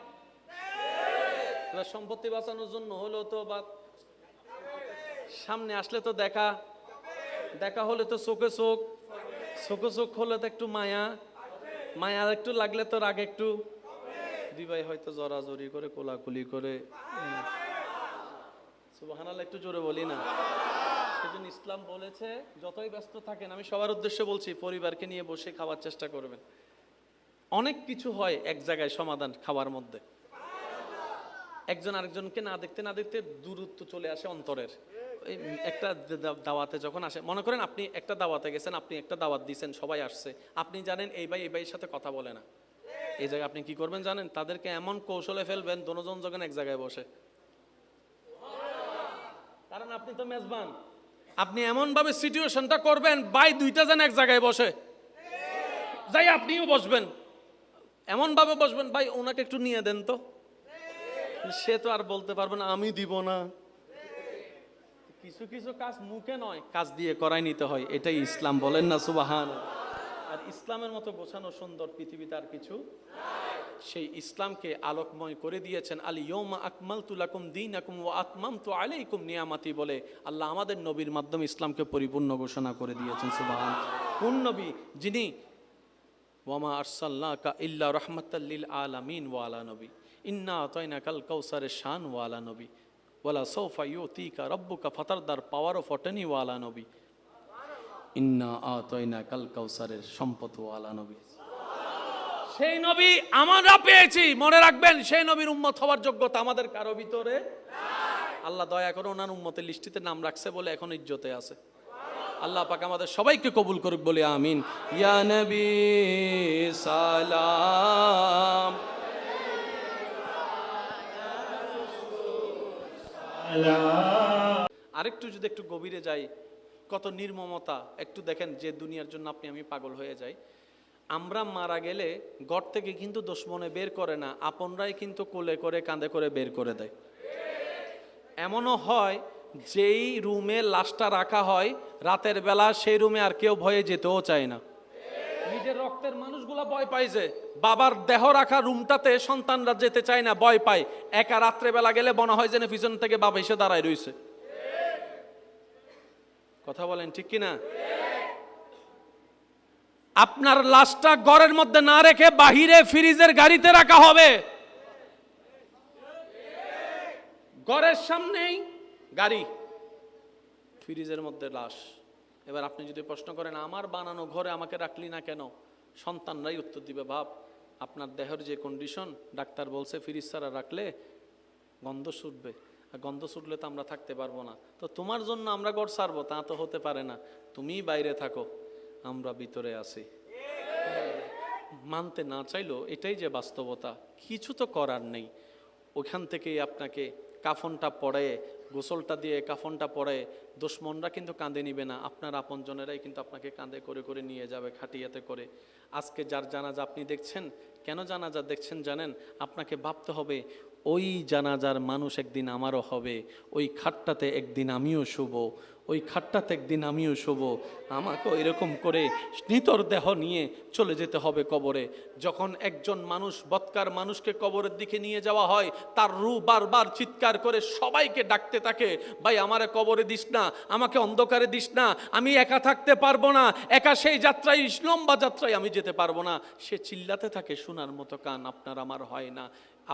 সম্পত্তি বাঁচানোর জন্য হলো তো বাদ, সামনে আসলে তো দেখা, দেখা হলে তো চোখে চোখ হলে তো একটু মায়া একটু লাগলে তো রাগ একটু, 2 ভাই হয়তো জড়াজড়ি করে কোলাকুলি করে। সুবহানাল্লাহ, একটু জোরে বলি না? সেজন্য ইসলাম বলেছে যতই ব্যস্ত থাকেন, আমি সবার উদ্দেশ্যে বলছি, পরিবারকে নিয়ে বসে খাওয়ার চেষ্টা করবেন। অনেক কিছু হয় এক জায়গায় সমাধান খাওয়ার মধ্যে। একজন আরেকজনকে না দেখতে না দেখতে দূরত্ব চলে আসে অন্তরের। এই একটা দাওয়াতে যখন আসে, মনে করেন আপনি একটা দাওয়াতে গেছেন, আপনি একটা দাওয়াত দিয়েছেন, সবাই আসছে, আপনি জানেন এই ভাই এই ভাইয়ের সাথে কথা বলে না, এই জায়গায় আপনি কি করবেন জানেন? তাদেরকে এমন কৌশলে ফেলবেন দুজন যখন এক জায়গায় বসে, কারণ আপনি তো মেজবান, আপনি এমন ভাবে সিচুয়েশনটা করবেন ভাই দুইটা যেন এক জায়গায় বসে, যাই আপনিও বসবেন, এমন ভাবে বসবেন ভাই ওনাকে একটু নিয়ে দেন তো, সে তো আর বলতে পারবে না আমি দিব না। কিছু কিছু কাজ মুখে নয় কাজ দিয়ে করাই নিতে হয়, এটাই ইসলাম, বলেন না সুবহান। আর ইসলামের মতো গোছানো সুন্দর পৃথিবীতে আর কিছু, সেই ইসলামকে আলোকময় করে দিয়েছেন আল ইয়াউমা আকমালতু লাকুম দীনাকুম ওয়া আতমামতু আলাইকুম নিয়ামাতি বলে আল্লাহ আমাদের নবীর মাধ্যমে ইসলামকে পরিপূর্ণ ঘোষণা করে দিয়েছেন। সুবহান। কোন নবী? যিনি ওয়ামা আরসালনাকা ইল্লা রাহমাতাল লিল আলামিন ওয়া আলা নবী ইন্না আতাইনাকাল কাউসারের শান ওয়া আলা নবী ওয়ালা সাউফা ইউতিকা রাব্বুকা ফাতারদার পাওয়ার অফ অটনি ওয়া আলা নবী ইন্না আতাইনাকাল কাউসারের সম্পদ ওয়া আলা নবী। সেই নবী আমরা পেয়েছি, মনে রাখবেন সেই নবীর উম্মত হওয়ার যোগ্যতা আমাদের কারো ভিতরে নাই। আল্লাহ দয়া করে ওনার উম্মতের লিস্টিতে নাম রাখছে বলে এখন ইজ্জতে আছে। আল্লাহ পাক আমাদের সবাইকে কবুল করুক বলে আমিন। ইয়া নবী সালাম। আরেকটু যদি একটু গভীরে যাই, কত নির্মমতা একটু দেখেন, যে দুনিয়ার জন্য আপনি আমি পাগল হয়ে যাই। আমরা মারা গেলে ঘর থেকে কিন্তু দুশমনে বের করে না, আপনরাই কিন্তু কোলে করে কাঁধে করে বের করে দেয়। এমনও হয় যেই রুমে লাশটা রাখা হয় রাতের বেলা, সেই রুমে আর কেউ ভয়ে যেতেও চায় না। নিজের রক্তের মানুষগুলা ভয় পায় যে বাবার দেহ রাখা রুমটাতে সন্তানরা যেতে চায় না, ভয় পায়। একা রাত্রে বেলা গেলে মনে হয় যেন পিছন থেকে বাবা এসে দাঁড়ায় রয়েছে। কথা বলেন ঠিক কিনা? আপনার লাশটা ঘরের মধ্যে না রেখে বাহিরে ফ্রিজের গাড়িতে রাখা হবে, ঘরের সামনেই গাড়ি, ফ্রিজের মধ্যে লাশ। এবার আপনি যদি প্রশ্ন করেন আমার বানানো ঘরে আমাকে রাখলি না কেন, সন্তানরাই উত্তর দিবে ভাব আপনার দেহের যে কন্ডিশন, ডাক্তার বলছে ফ্রিজ ছাড়া রাখলে গন্ধ ছুটবে, আর গন্ধ ছুটলে তো আমরা থাকতে পারবো না, তো তোমার জন্য আমরা ঘর ছাড়বো তা তো হতে পারে না, তুমিই বাইরে থাকো আমরা ভিতরে আছি। মানতে না চাইলেও এটাই যে বাস্তবতা, কিছু তো করার নেই। ওখান থেকেই আপনাকে কাফনটা পরে, গোসলটা দিয়ে কাফনটা পরে, দুশমনরা কিন্তু কাঁধে নিবে না, আপনার আপনজনেরাই কিন্তু আপনাকে কাঁধে করে করে নিয়ে যাবে খাটিয়াতে করে। আজকে যার জানাজা আপনি দেখছেন, কেন জানাজা দেখছেন জানেন? আপনাকে ভাবতে হবে ওই জানাজার মানুষ একদিন আমারও হবে, ওই খাটটাতে একদিন আমিও শুব, ওই খাটটাতে একদিন আমিও শুব, আমাকেও এরকম করে নিতর দেহ নিয়ে চলে যেতে হবে কবরে। যখন একজন মানুষ বৎকার মানুষকে কবরের দিকে নিয়ে যাওয়া হয়, তার রূহ বারবার চিৎকার করে সবাইকে ডাকতে থাকে, ভাই আমারে কবরে দিস না, আমাকে অন্ধকারে দিস না, আমি একা থাকতে পারবো না, একা সেই যাত্রায় লম্বা যাত্রায় আমি যেতে পারবো না। সে চিল্লাতে থাকে, শোনার মতো কান আপনার আমার হয় না।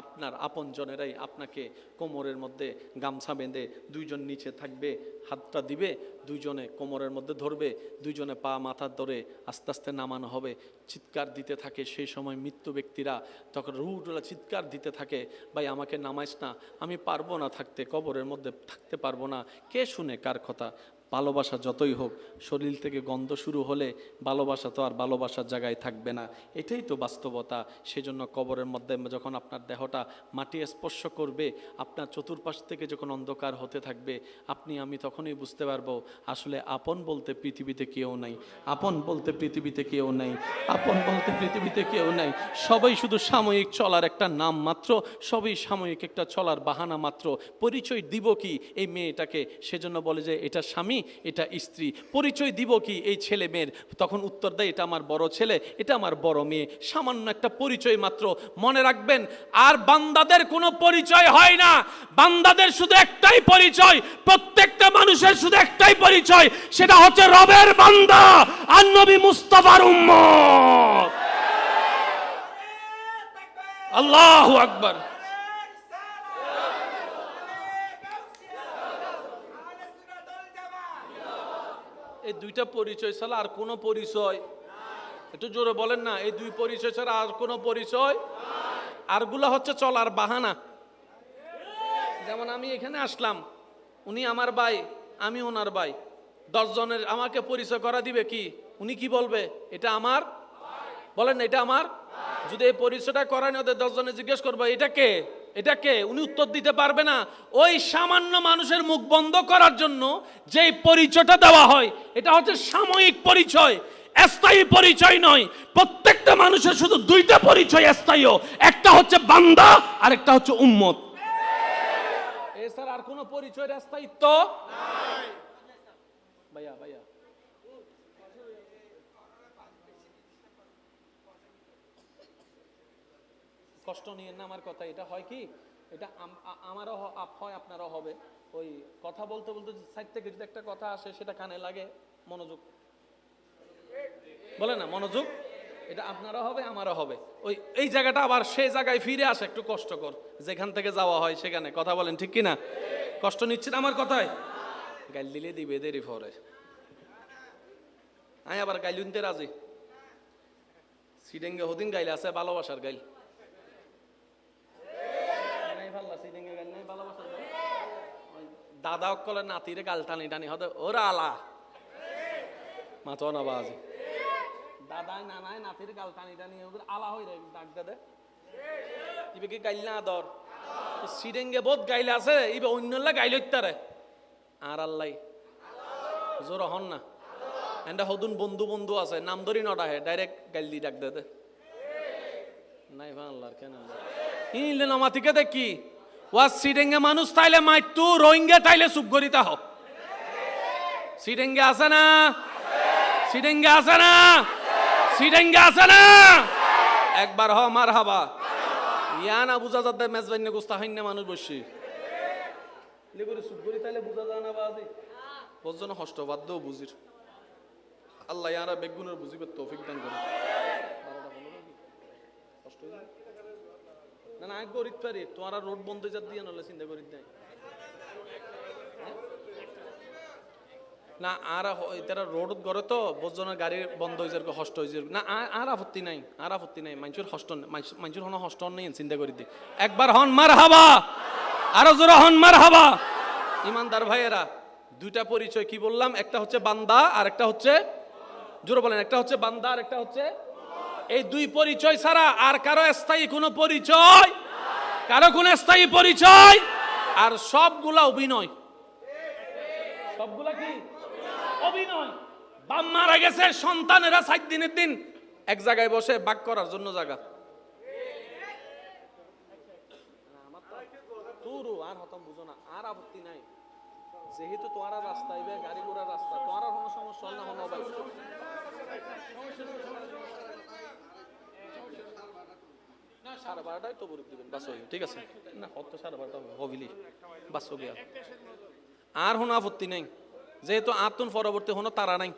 আপনার আপনজনেরাই আপনাকে কোমরের মধ্যে গামছা বেঁধে দুইজন নিচে থাকবে, হাতটা দিবে, দুইজনে কোমরের মধ্যে ধরবে, দুইজনে পা মাথা ধরে আস্তে আস্তে নামানো হবে, চিৎকার দিতে থাকে। সেই সময় মৃত্যু ব্যক্তিরা তখন রুহগুলা চিৎকার দিতে থাকে, ভাই আমাকে নামাইস না, আমি পারবো না থাকতে, কবরের মধ্যে থাকতে পারবো না। কে শুনে কার কথা? ভালোবাসা যতই হোক, শরীর থেকে গন্ধ শুরু হলে ভালোবাসা তো আর ভালোবাসার জায়গায় থাকবে না, এটাই তো বাস্তবতা। সেজন্য কবরের মধ্যে যখন আপনার দেহটা মাটি স্পর্শ করবে, আপনার চতুর্পাশ থেকে যখন অন্ধকার হতে থাকবে, আপনি আমি তখনই বুঝতে পারবো আসলে আপন বলতে পৃথিবীতে কেউ নাই, আপন বলতে পৃথিবীতে কেউ নাই, আপন বলতে পৃথিবীতে কেউ নাই। সবাই শুধু সাময়িক চলার একটা নাম মাত্র, সবই সাময়িক একটা চলার বাহানা মাত্র। পরিচয় দিব কি এই মেয়েটাকে? সেজন্য বলে যে এটা স্বামী, এটা স্ত্রী। পরিচয় দিব কি এই ছেলে মেয়ের? তখন উত্তর দেয় এটা আমার বড় ছেলে, এটা আমার বড় মেয়ে। সামান্য একটা পরিচয় মাত্র। মনে রাখবেন, আর বান্দাদের কোনো পরিচয় হয় না, বান্দাদের শুধু একটাই পরিচয়, প্রত্যেকটা মানুষের শুধু একটাই পরিচয়, সেটা হচ্ছে রবের বান্দা আর নবী মুস্তাফার উম্মত। আল্লাহু আকবার। এই দুইটা পরিচয় ছাড়া আর কোনো পরিচয়, একটু জোরে বলেন না, এই দুই পরিচয় ছাড়া আর কোনো পরিচয়, আরগুলা হচ্ছে চলার বাহানা। যেমন আমি এখানে আসলাম, উনি আমার ভাই, আমি ওনার ভাই, 10 জনের আমাকে পরিচয় করা দিবে কি? উনি কি বলবে? এটা আমার, বলেন না এটা আমার। যদি এই পরিচয়টা করায় না, ওদের 10 জনে জিজ্ঞেস করবো এটা কে, এটা কে, উনি উত্তর দিতে পারবে না। ওই সামান্য মানুষের মুখ বন্ধ করার জন্য যেই পরিচয়টা দেওয়া হয়, এটা হচ্ছে সাময়িক পরিচয়, স্থায়ী পরিচয় নয়। প্রত্যেকটা মানুষের শুধু 2টা পরিচয় স্থায়ী, একটা হচ্ছে বান্দা আর একটা হচ্ছে উম্মত। এছাড়া আর কোনো পরিচয়ের স্থায়িত্ব নাই। ভাইয়া ভাইয়া কষ্ট নিয়েন না আমার কথা। এটা হয় কি, এটা আমারও হয়, আপনারও হবে। ওই কথা বলতে বলতে সাইড থেকে যদি একটা কথা আসে, সেটা কানে লাগে, মনোযোগ বলে না, মনোযোগ, এটা আপনারও হবে আমারও হবে। ওই এই জায়গাটা আবার সেই জায়গায় ফিরে আসে একটু কষ্টকর, যেখান থেকে যাওয়া হয় সেখানে। কথা বলেন ঠিক কিনা? কষ্ট নিচ্ছেন আমার কথায়? গাইল দিলে দিবে দেরি পরে, আমি আবার গাইল উনতে রাজি। সিডেঙ্গে হদিন গাইলে আছে ভালোবাসার গাইল, দাদা অক্কলের নাতিরে গাল টানি টানি হতে ওরা আলা মাথা না বাজে, দাদাই নানাই নাতির গাল টানি টানি ওদের আলা হই রে ডাক দে ইবে কি গাইল না আদর সিডেঙ্গে বহুত গাইলে আছে, ইবে অন্যলা গাইল ইত্তারে আর আল্লাহ জোর হন না। এন্ডা হদুন বন্ধু বন্ধু আছে, নাম ধরি নটা হে ডাইরেক্ট গাইল দি ডাক দে নাই ভাই আল্লাহর কেন ইলে নামাতিকে দেখি ওয়াজ সিডেঙ্গে মানুষ তাইলে মাইতু, রোহিঙ্গা তাইলে সুবগরিতা হোক। সিডেঙ্গে আছে না? সিডেঙ্গে আছে না? সিডেঙ্গে আছে না? একবার হ মারহাবা। ইয়া না বুঝা যাতে মেজবাইনে গোস্তা হইনা মানুষ বসি লেগুরে সুবগরি তাইলে বুঝা যায় না বাজি বজন হষ্ট বাদ দাও বুঝির। আল্লাহ ইয়ারা বেগুনের বুঝিবার তৌফিক দান করুন। কষ্ট হই না না আগ গরিত পারি তোরা রোড বন্ধ যা দিয়ে নলে চিন্তা করিত নাই না। আর তারা রোড করে তো বজনের গাড়ি বন্ধ হয়ে যাবে, হষ্ট হয়ে যাবে না। আর আপত্তি নাই, আর আপত্তি নাই। মানুষের হষ্ট, মানুষের হন হষ্ট নেই, চিন্তা করি দি। একবার হন মার হাবা, আরো জোরে হন মার হাবা। ইমানদার ভাইয়েরা, 2টা পরিচয় কি বললাম? একটা হচ্ছে বান্দা আর একটা হচ্ছে, জোরে বলেন, একটা হচ্ছে বান্দা আর একটা হচ্ছে। এই 2 পরিচয় ছাড়া আর কারো স্থায়ী কোনো পরিচয়, কারো কোনো স্থায়ী পরিচয়, আর সবগুলা অভিনয়। সবগুলা কি অভিনয়। বাপ মারা গেছে, সন্তানেরা 7 দিনের দিন এক জায়গায় বসে বাক করার জন্য জায়গা। তুরু আর হতম বুঝো না, আর আপত্তি নাই। যেহেতু তোমার রাস্তা ইবে গাড়ি ঘোড়ার রাস্তা, তোমার কোনো সমস্যা না হলো ভাই। না 12:30টাই তো বরুক দিবেন বাস হই, ঠিক আছে না? হত 12:30 হবিলি বাস হবে আর হনো আপত্তি নাই। যেহেতু আতুন পরবর্তী হনো তারা নাই,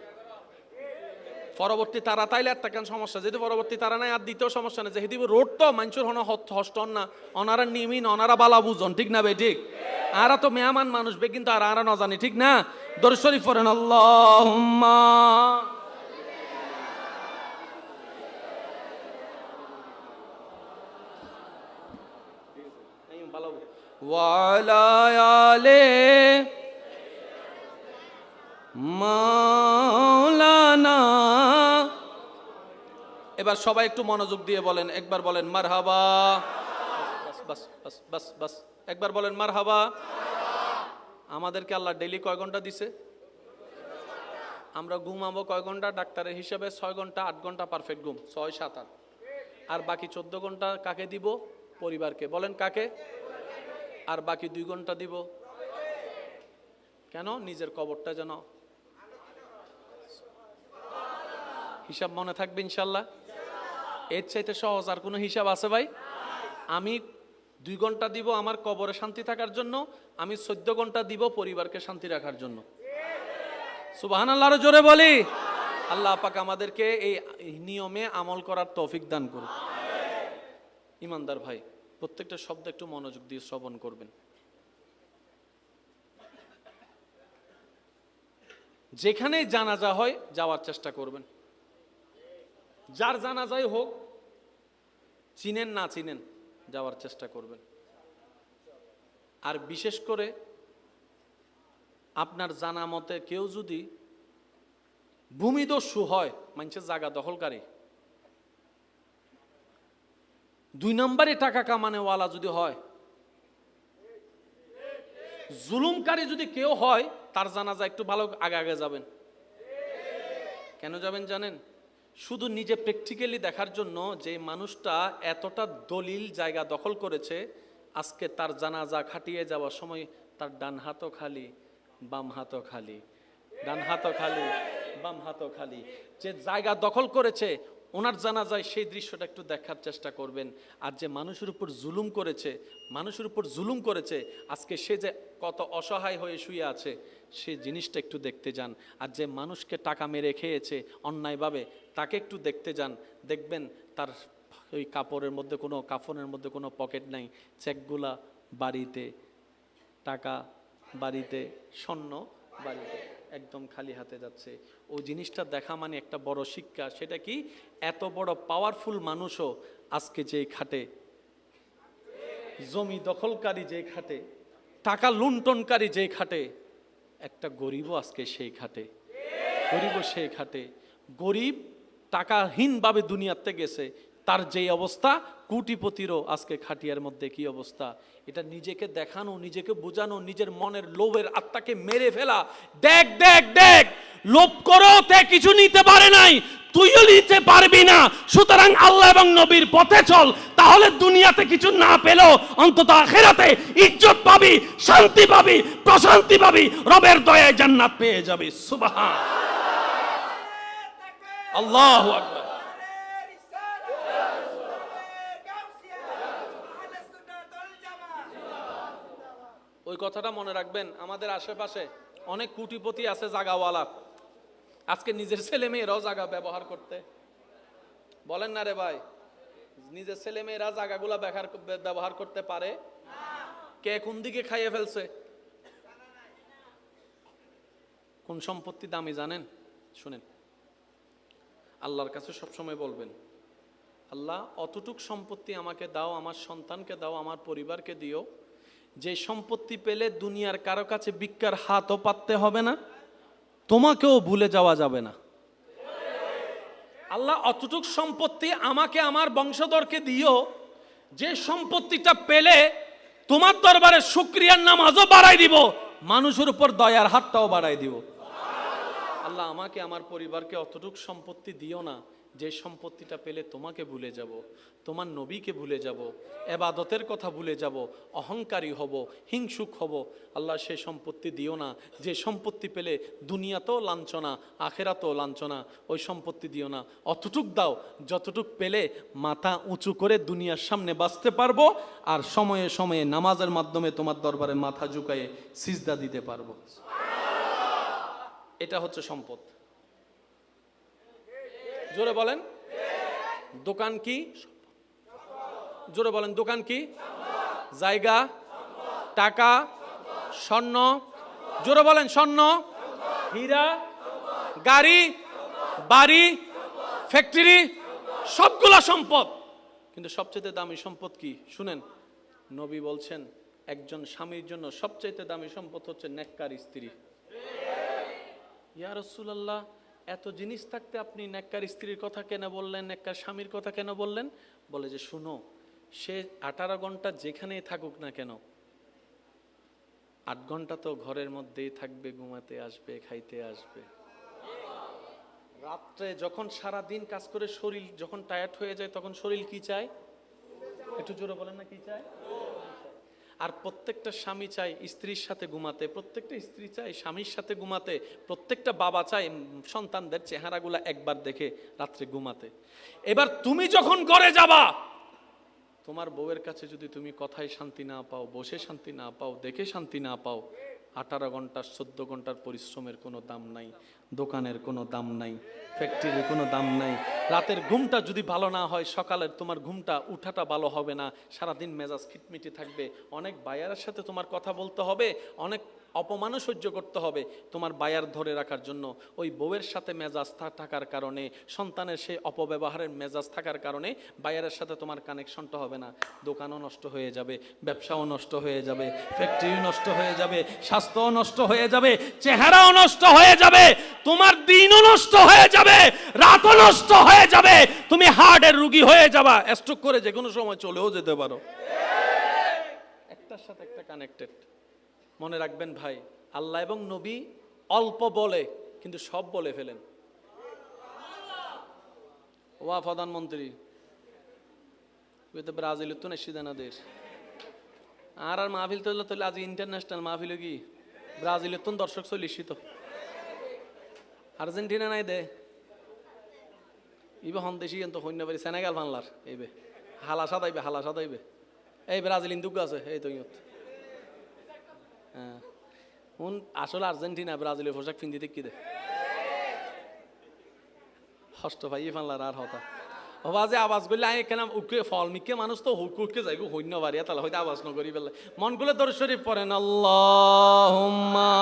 পরবর্তী তারা তাইলে একটা কেন সমস্যা? যেহেতু পরবর্তী তারা নাই, আর দ্বিতীয় সমস্যা নেই। যেহেতু রোড তো মানুষের হনো হস্টন না, অনারা নিমিন, অনারা বালা বুঝন, ঠিক না ভাই? ঠিক। আরা তো মেহমান মানুষ বে, কিন্তু আর আরা না জানি, ঠিক না? দরুদ শরীফ পড়েন আল্লাহুম্মা ওয়ালা আলে মাওলানা। এবার সবাই একটু মনোযোগ দিয়ে বলেন, একবার বলেন মারহাবা। বাস বাস বাস বাস, একবার বলেন মারহাবা। আমাদেরকে আল্লাহ ডেইলি কয় ঘন্টা দিছে? আমরা ঘুমাবো কয় ঘন্টা? ডাক্তারের হিসাবে 6 ঘন্টা 8 ঘন্টা পারফেক্ট ঘুম, 6 7 8। আর বাকি 14 ঘন্টা কাকে দিব? পরিবারকে। বলেন কাকে? আর বাকি 2 ঘন্টা দিব কেন? নিজের কবরটা যেন হিসাব মনে থাকবে ইনশাল্লাহ। এর চাইতে সহজ আর কোনো হিসাব আছে ভাই? আমি 2 ঘন্টা দিব আমার কবরে শান্তি থাকার জন্য, আমি 14 ঘন্টা দিব পরিবারকে শান্তি রাখার জন্য। সুবহানাল্লাহর জোরে বলি। আল্লাহ পাক আমাদেরকে এই নিয়মে আমল করার তৌফিক দান করুন। ইমানদার ভাই, প্রত্যেকটা শব্দ একটু মনোযোগ দিয়ে শ্রবণ করবেন। যেখানেই জানাজা হয় যাওয়ার চেষ্টা করবেন। যার জানাজাই হোক, চিনেন না চিনেন, যাওয়ার চেষ্টা করবেন। আর বিশেষ করে আপনার জানা মতে কেউ যদি ভূমিদস্যু হয়, মানুষের জায়গা দখলকারী, 2 নম্বরে টাকা কামানেওয়ালা যদি হয়, জুলুমকারী যদি কেউ হয়, তার জানাজা একটু ভালো আগে আগে যাবেন। কেন যাবেন জানেন? শুধু নিজে প্র্যাকটিক্যালি দেখার জন্য যে মানুষটা এতটা দলিল জায়গা দখল করেছে, আজকে তার জানাজা খাটিয়ে যাওয়ার সময় তার ডান হাতও খালি, বাম হাতও খালি, ডান হাতও খালি, বাম হাতও খালি। যে জায়গা দখল করেছে ওনার জানাজায় সেই দৃশ্যটা একটু দেখার চেষ্টা করবেন। আর যে মানুষের উপর জুলুম করেছে, মানুষের উপর জুলুম করেছে, আজকে সে যে কত অসহায় হয়ে শুয়ে আছে সেই জিনিসটা একটু দেখতে যান। আর যে মানুষকে টাকা মেরে খেয়েছে অন্যায়ভাবে, তাকে একটু দেখতে যান। দেখবেন তার ওই কাপড়ের মধ্যে কোনো, কাফনের মধ্যে কোনো পকেট নাই, চেকগুলা বাড়িতে, টাকা বাড়িতে, স্বর্ণ বাড়িতে, একদম খালি হাতে যাচ্ছে। ওই জিনিসটা দেখা মানে একটা বড় শিক্ষা। সেটা কি? এত বড় পাওয়ারফুল মানুষও আজকে যেই খাটে, জমি দখলকারী যেই খাটে, টাকা লুণ্ঠনকারী যেই খাটে, একটা গরিবও আজকে সেই খাটে, গরিবও সেই খাটে। গরিব টাকাহীনভাবে দুনিয়াতে গেছে, তার যেই অবস্থা, কোটিপতিরও আজকে খাটিয়ার মধ্যে কি অবস্থা। এটা নিজেকে দেখানো, নিজেকে বোঝানো, নিজের মনের লোভের আত্মাকে মেরে ফেলা। দেখ দেখ দেখ, লোভ করো তে কিছু নিতে পারে নাই, তুইও নিতে পারবি না, সুতরাং আল্লাহ এবং নবীর পথে চল, তাহলে দুনিয়াতে কিছু না পেলেও অন্তত আখিরাতে ইজ্জত পাবি, শান্তি পাবি, প্রশান্তি পাবি, রবের দয়ায় জান্নাত পেয়ে যাবি। সুবহান আল্লাহু আকবার। ওই কথাটা মনে রাখবেন। আমাদের আশেপাশে অনেক কোটিপতি আছে, জাগাওয়ালা, আজকে নিজের ছেলে মেয়েরাও জায়গা ব্যবহার করতে বলেন না রে ভাই, নিজের ছেলে মেয়েরা জায়গাগুলা ব্যবহার করতে পারে। কে কোন দিকে খাইয়ে ফেলছে? কোন সম্পত্তি দামি জানেন? শুনেন, আল্লাহর কাছে সবসময় বলবেন, আল্লাহ অতটুক সম্পত্তি আমাকে দাও, আমার সন্তানকে দাও, আমার পরিবারকে দিও, যে সম্পত্তি পেলে দুনিয়ার কারো কাছে ভিক্ষার হাতও পাততে হবে না, তোমাকেও ভুলে যাওয়া যাবে না। আল্লাহ অতটুক সম্পত্তি আমাকে, আমার বংশধরকে দিও, যে সম্পত্তিটা পেলে তোমার দরবারে শুকরিয়ার নামাজও বাড়াই দিব, মানুষের উপর দয়ার হাতটাও বাড়াই দিব। আল্লাহ আমাকে, আমার পরিবারকে অতটুক সম্পত্তি দিও না, যে সম্পত্তিটা পেলে তোমাকে ভুলে যাব, তোমার নবীকে ভুলে যাব, এবাদতের কথা ভুলে যাব, অহংকারী হব, হিংসুক হব। আল্লাহ সেই সম্পত্তি দিও না, যে সম্পত্তি পেলে দুনিয়াতেও লাঞ্ছনা, আখেরাতেও লাঞ্ছনা, ওই সম্পত্তি দিও না। অতটুক দাও যতটুক পেলে মাথা উঁচু করে দুনিয়ার সামনে বাঁচতে পারবো, আর সময়ে সময়ে নামাজের মাধ্যমে তোমার দরবারে মাথা ঝুঁকায়ে সিজদা দিতে পারবো। এটা হচ্ছে সম্পদ। জোরে বলেন, দোকান কি? জোরে বলেন, দোকান কি? জায়গা, টাকা, স্বর্ণ। জোরে বলেন, স্বর্ণ, হীরা, গাড়ি, বাড়ি, ফ্যাক্টরি, সবগুলা সম্পদ। কিন্তু সবচেয়ে দামি সম্পদ কি? শুনেন, নবী বলছেন একজন স্বামীর জন্য সবচেয়ে দামি সম্পদ হচ্ছে নেককার স্ত্রী। ইয়া রাসূলুল্লাহ, এত জিনিস থাকতে আপনি নেককার স্ত্রীর কথা কেন বললেন, নেককার স্বামীর কথা কেন বললেন? বলে যে শুনো, সে 18 ঘন্টা যেখানেই থাকুক না কেন, 8 ঘন্টা তো ঘরের মধ্যেই থাকবে, ঘুমাতে আসবে, খাইতে আসবে। রাত্রে যখন সারা দিন কাজ করে শরীর যখন টায়ার্ড হয়ে যায়, তখন শরীর কি চায়? একটু জোরে বলেন না, কি চায়? আর প্রত্যেকটা স্বামী চায় স্ত্রীর সাথে ঘুমাতে, প্রত্যেকটা স্ত্রী চায় স্বামীর সাথে ঘুমাতে, প্রত্যেকটা বাবা চায় সন্তানদের চেহারাগুলা একবার দেখে রাত্রে ঘুমাতে। এবার তুমি যখন ঘরে যাবা, তোমার বউয়ের কাছে যদি তুমি কথায় শান্তি না পাও, বসে শান্তি না পাও, দেখে শান্তি না পাও, 18 ঘন্টার 14 ঘন্টার পরিশ্রমের কোনো দাম নাই, দোকানের কোনো দাম নাই, ফ্যাক্টরির কোনো দাম নাই। রাতের ঘুমটা যদি ভালো না হয়, সকালের তোমার ঘুমটা উঠাটা ভালো হবে না, সারাদিন মেজাজ খিটমিটি থাকবে, অনেক বায়ারের সাথে তোমার কথা বলতে হবে, অনেক অপমানও সহ্য করতে হবে তোমার বায়ার ধরে রাখার জন্য। ওই বউয়ের সাথে মেজাজ থাকার কারণে, সন্তানের সেই অপব্যবহারের মেজাজ থাকার কারণে বায়ারের সাথে তোমার কানেকশনটা হবে না। দোকানও নষ্ট হয়ে যাবে, ব্যবসাও নষ্ট হয়ে যাবে, ফ্যাক্টরি নষ্ট হয়ে যাবে, স্বাস্থ্যও নষ্ট হয়ে যাবে, চেহারাও নষ্ট হয়ে যাবে, তোমার দিনও নষ্ট হয়ে যাবে, রাতও নষ্ট হয়ে যাবে, তুমি হার্টের রোগী হয়ে যাবা, স্ট্রোক করে যে কোনো সময় চলেও যেতে পারো। একটার সাথে একটা কানেক্টেড। মনে রাখবেন ভাই, আল্লাহ এবং নবী অল্প বলে কিন্তু সব বলে ফেলেন। ওয়া প্রধানমন্ত্রী ব্রাজিল তো নেশিদানা দেশ আর মাহফিল তো আজ ইন্টারন্যাশনাল মাহফিল কি ব্রাজিলের তো দর্শক চল্লিশি তো আর্জেন্টিনা নাই দে ইবে হন দেশি তো হইনা পারি সেনেগাল বাংলার এইবে হালাসা দাইবে এই ব্রাজিল ইন্দুক আছে এই তো হ্যাঁ হুন আসলে আর্জেন্টিনা ব্রাজিলের পোশাক পিন্দিতে কি দে হষ্ট ভাই ফানলার আর হতা হবা যে আওয়াজ করলে এখানে উকে ফল মিকে মানুষ তো হুকুকে যাইব হইন্য বাড়িয়া তাহলে হয়তো আওয়াজ নগরি পেলে মন গুলো দরুদ শরীফ পড়েন আল্লাহুম্মা